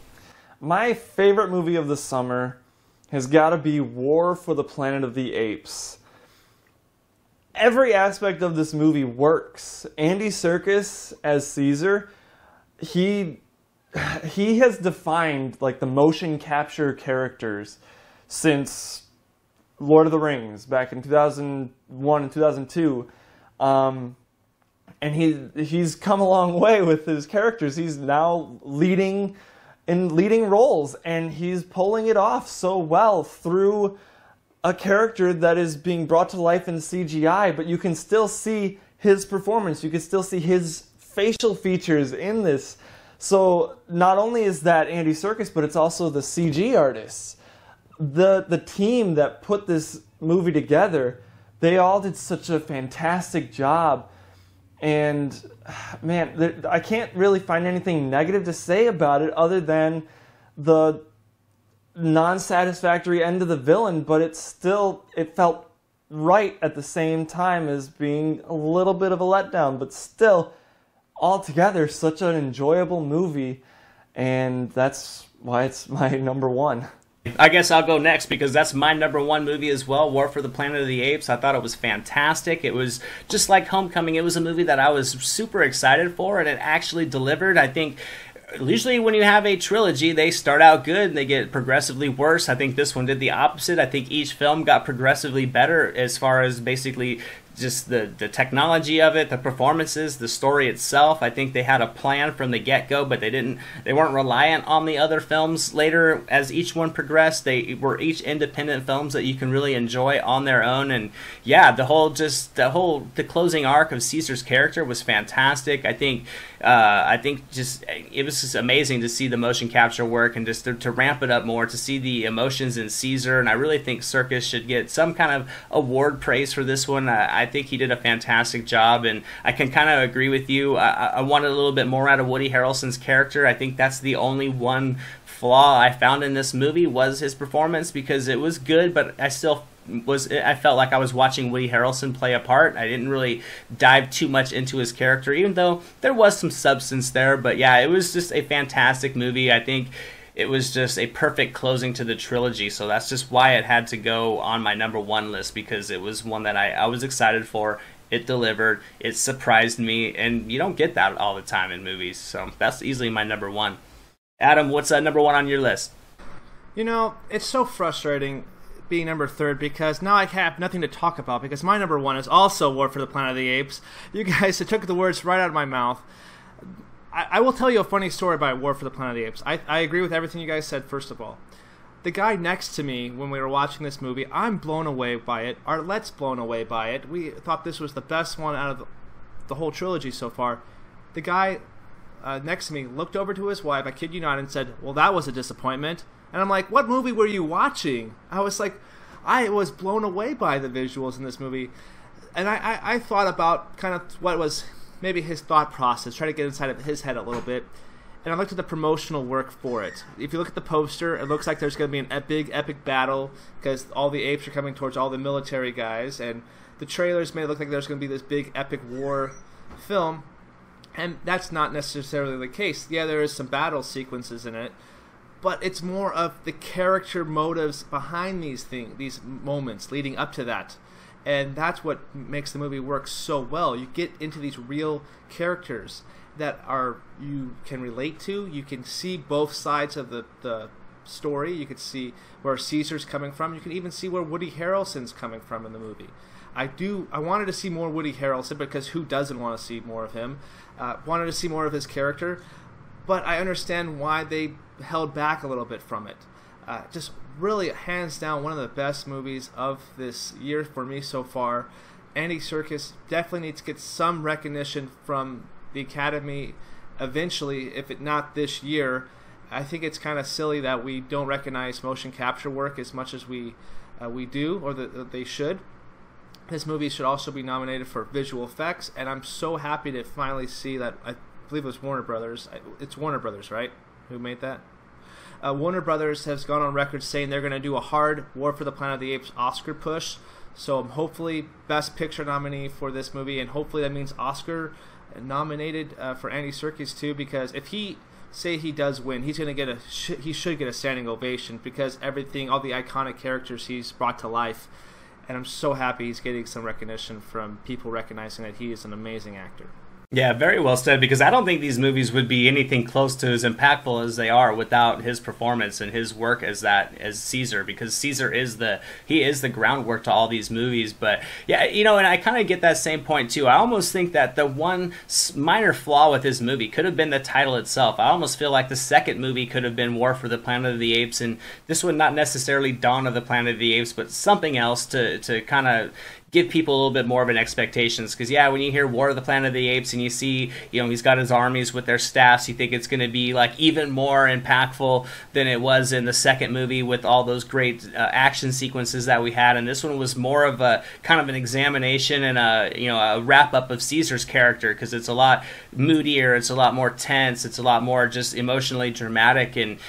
C: My favorite movie of the summer has got to be War for the Planet of the Apes. Every aspect of this movie works. Andy Serkis as Caesar, he has defined the motion capture characters since Lord of the Rings back in 2001 and 2002. And he's come a long way with his characters. He's now leading roles, and he's pulling it off so well through a character that is being brought to life in CGI, but you can still see his performance. You can still see his facial features in this. So not only is that Andy Serkis, but it's also the CG artists. The team that put this movie together, they all did such a fantastic job. And man, I can't really find anything negative to say about it other than the non-satisfactory end to the villain, but it felt right at the same time as being a little bit of a letdown, but still, altogether, such an enjoyable movie, and that's why it's my number one.
A: I guess I'll go next because that's my number one movie as well, War for the Planet of the Apes. I thought it was fantastic. It was just like Homecoming. It was a movie that I was super excited for, and it actually delivered. I think usually when you have a trilogy, they start out good and they get progressively worse. I think this one did the opposite. I think each film got progressively better as far as basically just the technology of it, the performances, the story itself. I think they had a plan from the get-go, but they weren't reliant on the other films later as each one progressed. They were each independent films that you can really enjoy on their own. And yeah, the closing arc of Caesar's character was fantastic. I think it was just amazing to see the motion capture work and just to ramp it up more, to see the emotions in Caesar. And I really think Serkis should get some kind of award praise for this one. I think he did a fantastic job, and I can kind of agree with you. I wanted a little bit more out of Woody Harrelson's character. I think that's the only one flaw I found in this movie was his performance, because it was good, but I felt like I was watching Woody Harrelson play a part. I didn't really dive too much into his character, even though there was some substance there. But yeah, it was just a fantastic movie. I think it was just a perfect closing to the trilogy, so that's just why it had to go on my number one list, because it was one that I was excited for. It delivered. It surprised me, and you don't get that all the time in movies, so that's easily my number one. Adam, what's number one on your list?
B: You know, it's so frustrating being number third, because now I have nothing to talk about, because my number one is also War for the Planet of the Apes. You guys took the words right out of my mouth. I will tell you a funny story about War for the Planet of the Apes. I agree with everything you guys said, first of all. The guy next to me, when we were watching this movie, I'm blown away by it. Arlette's blown away by it. We thought this was the best one out of the whole trilogy so far. The guy next to me looked over to his wife, I kid you not, and said, "Well, that was a disappointment." And I'm like, "What movie were you watching?" I was blown away by the visuals in this movie. And I thought about kind of what was maybe his thought process, try to get inside of his head a little bit. And I looked at the promotional work for it. If you look at the poster, it looks like there's going to be an epic battle, because all the apes are coming towards all the military guys. And the trailers made it look like there's going to be this big epic war film. And that's not necessarily the case. Yeah, there is some battle sequences in it, but it's more of the character motives behind these moments leading up to that. And that's what makes the movie work so well. You get into these real characters that you can relate to. You can see both sides of the story. You can see where Caesar's coming from. You can even see where Woody Harrelson's coming from in the movie. I wanted to see more Woody Harrelson, because who doesn't want to see more of him? Wanted to see more of his character, but I understand why they held back a little bit from it. Just really, hands down, one of the best movies of this year for me so far. Andy Serkis definitely needs to get some recognition from the Academy eventually, if not this year. I think it's kind of silly that we don't recognize motion capture work as much as we do, or that they should. This movie should also be nominated for visual effects, and I'm so happy to finally see that. I believe it was Warner Brothers. It's Warner Brothers, right? Who made that? Warner Brothers has gone on record saying they're going to do a hard War for the Planet of the Apes Oscar push. So hopefully Best Picture nominee for this movie, and hopefully that means Oscar nominated for Andy Serkis too, because if he does win, he should get a standing ovation, because all the iconic characters he's brought to life. And I'm so happy he's getting some recognition from people recognizing that he is an amazing actor.
A: Yeah, very well said, because I don't think these movies would be anything close to as impactful as they are without his performance and his work as Caesar, because Caesar is the groundwork to all these movies. But yeah, and I kind of get that same point too. I almost think that the one minor flaw with this movie could have been the title itself. I almost feel like the second movie could have been War for the Planet of the Apes, and this one not necessarily Dawn of the Planet of the Apes, but something else to kind of give people a little bit more of an expectations. Because yeah, when you hear War of the Planet of the Apes and you see, he's got his armies with their staffs, you think it's going to be like even more impactful than it was in the second movie with all those great action sequences that we had. And this one was more of a kind of an examination and a wrap up of Caesar's character, because it's a lot moodier, it's a lot more tense, it's a lot more just emotionally dramatic. And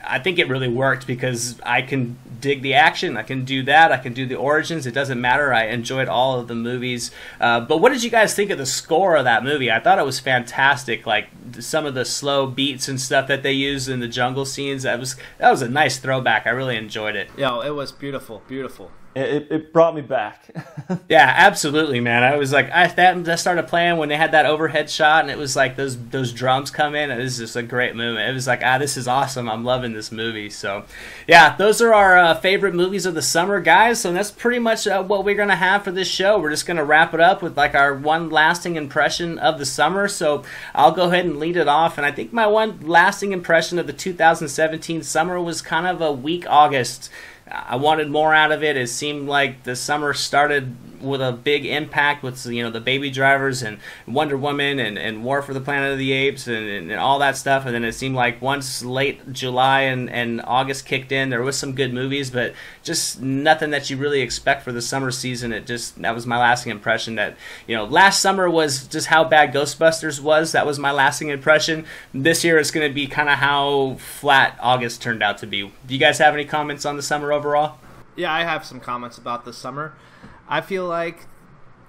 A: I think it really worked because I can dig the action, I can do that, I can do the origins. It doesn't matter. I enjoyed all of the movies. But what did you guys think of the score of that movie? I thought it was fantastic. Like some of the slow beats and stuff that they used in the jungle scenes. That was a nice throwback. I really enjoyed it.
B: Yeah, it was beautiful, beautiful.
C: It brought me back.
A: Yeah, absolutely, man. I was like, that started playing when they had that overhead shot, and it was like those drums come in, and it was just a great moment. It was like, this is awesome. I'm loving this movie. So, yeah, those are our favorite movies of the summer, guys. So that's pretty much what we're gonna have for this show. We're just gonna wrap it up with like our one lasting impression of the summer. So I'll go ahead and lead it off, and I think my one lasting impression of the 2017 summer was kind of a weak August. I wanted more out of it. It seemed like the summer started with a big impact with the Baby Drivers and Wonder Woman and War for the Planet of the Apes and all that stuff. And then it seemed like once late July and August kicked in, there was some good movies, but just nothing that you really expect for the summer season. That was my lasting impression. That last summer was just how bad Ghostbusters was. That was my lasting impression. This year it's going to be kind of how flat August turned out to be. Do you guys have any comments on the summer overall?
B: Yeah, I have some comments about the summer. I feel like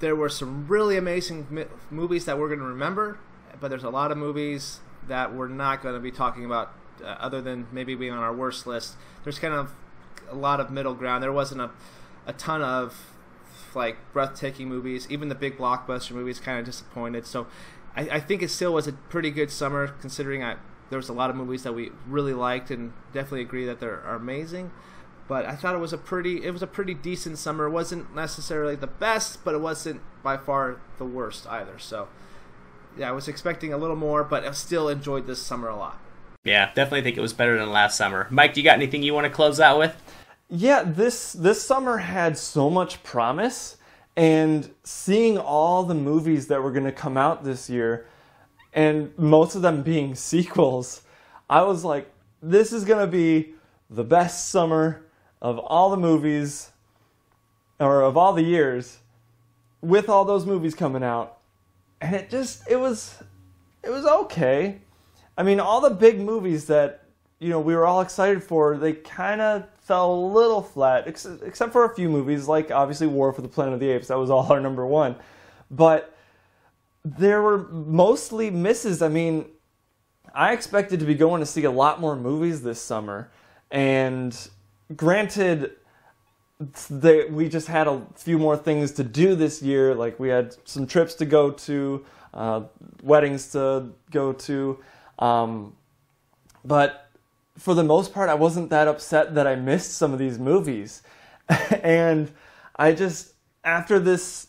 B: there were some really amazing movies that we're going to remember, but there's a lot of movies that we're not going to be talking about other than maybe being on our worst list. There's kind of a lot of middle ground. There wasn't a ton of like breathtaking movies. Even the big blockbuster movies kind of disappointed. So I think it still was a pretty good summer considering there was a lot of movies that we really liked and definitely agree that they're amazing. But I thought it was a pretty decent summer. It wasn't necessarily the best, but it wasn't by far the worst either. So, yeah, I was expecting a little more, but I still enjoyed this summer a lot.
A: Yeah, definitely think it was better than last summer. Mike, do you got anything you want to close out with?
C: Yeah, this summer had so much promise, and seeing all the movies that were going to come out this year, and most of them being sequels, I was like, this is going to be the best summer of all the movies, or of all the years, with all those movies coming out. And it was okay. I mean, all the big movies that, we were all excited for, they kind of fell a little flat, except for a few movies, like obviously War for the Planet of the Apes. That was all our number one. But there were mostly misses. I mean, I expected to be going to see a lot more movies this summer, and granted, we just had a few more things to do this year. Like we had some trips to go to, weddings to go to, but for the most part, I wasn't that upset that I missed some of these movies. And after this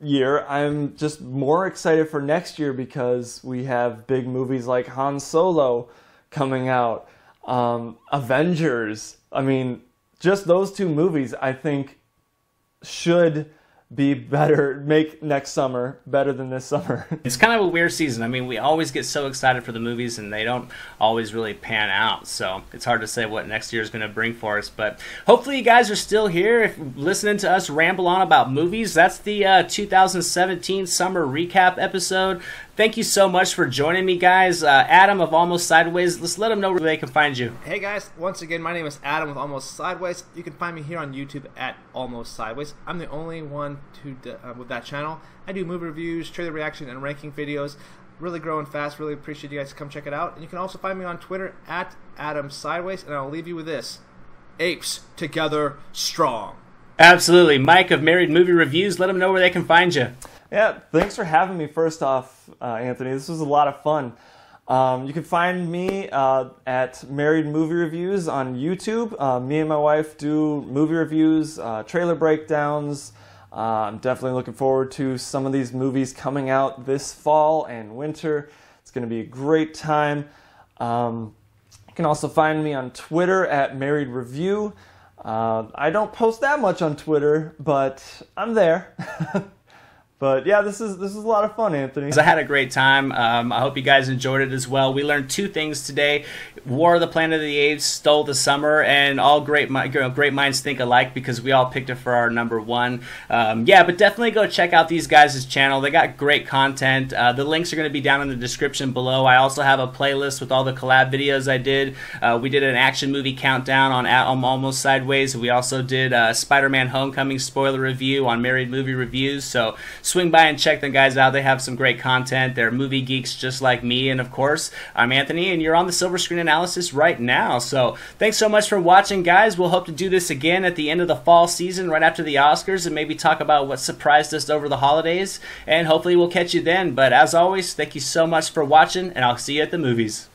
C: year, I'm just more excited for next year because we have big movies like Han Solo coming out, Avengers. I mean, just those two movies, I think, should be better, make next summer better than this summer.
A: It's kind of a weird season. I mean, we always get so excited for the movies, and they don't always really pan out. So it's hard to say what next year is going to bring for us. But hopefully you guys are still here, listening to us ramble on about movies. That's the 2017 summer recap episode. Thank you so much for joining me, guys. Adam of Almost Sideways, let's let them know where they can find you.
B: Hey, guys. Once again, my name is Adam with Almost Sideways. You can find me here on YouTube at Almost Sideways. I'm the only one with that channel. I do movie reviews, trailer reaction, and ranking videos. Really growing fast. Really appreciate you guys to come check it out. And you can also find me on Twitter at Adam Sideways. And I'll leave you with this. Apes together strong.
A: Absolutely. Mike of Married Movie Reviews, let them know where they can find you.
C: Yeah, thanks for having me first off, Anthony. This was a lot of fun. You can find me at Married Movie Reviews on YouTube. Me and my wife do movie reviews, trailer breakdowns. I'm definitely looking forward to some of these movies coming out this fall and winter. It's going to be a great time. You can also find me on Twitter at Married Review. I don't post that much on Twitter, but I'm there. But yeah, this is a lot of fun, Anthony.
A: I had a great time. I hope you guys enjoyed it as well. We learned 2 things today: War of the Planet of the Apes stole the summer, and all great minds think alike, because we all picked it for our number 1. Yeah, but definitely go check out these guys' channel. They got great content. The links are going to be down in the description below. I also have a playlist with all the collab videos I did. We did an action movie countdown on Almost Sideways. We also did a Spider-Man Homecoming spoiler review on Married Movie Reviews. So swing by and check them guys out. They have some great content. They're movie geeks just like me. And of course, I'm Anthony, and you're on the Silver Screen Analysis right now. So thanks so much for watching, guys. We'll hope to do this again at the end of the fall season, right after the Oscars, and maybe talk about what surprised us over the holidays. And hopefully we'll catch you then. But as always, thank you so much for watching, and I'll see you at the movies.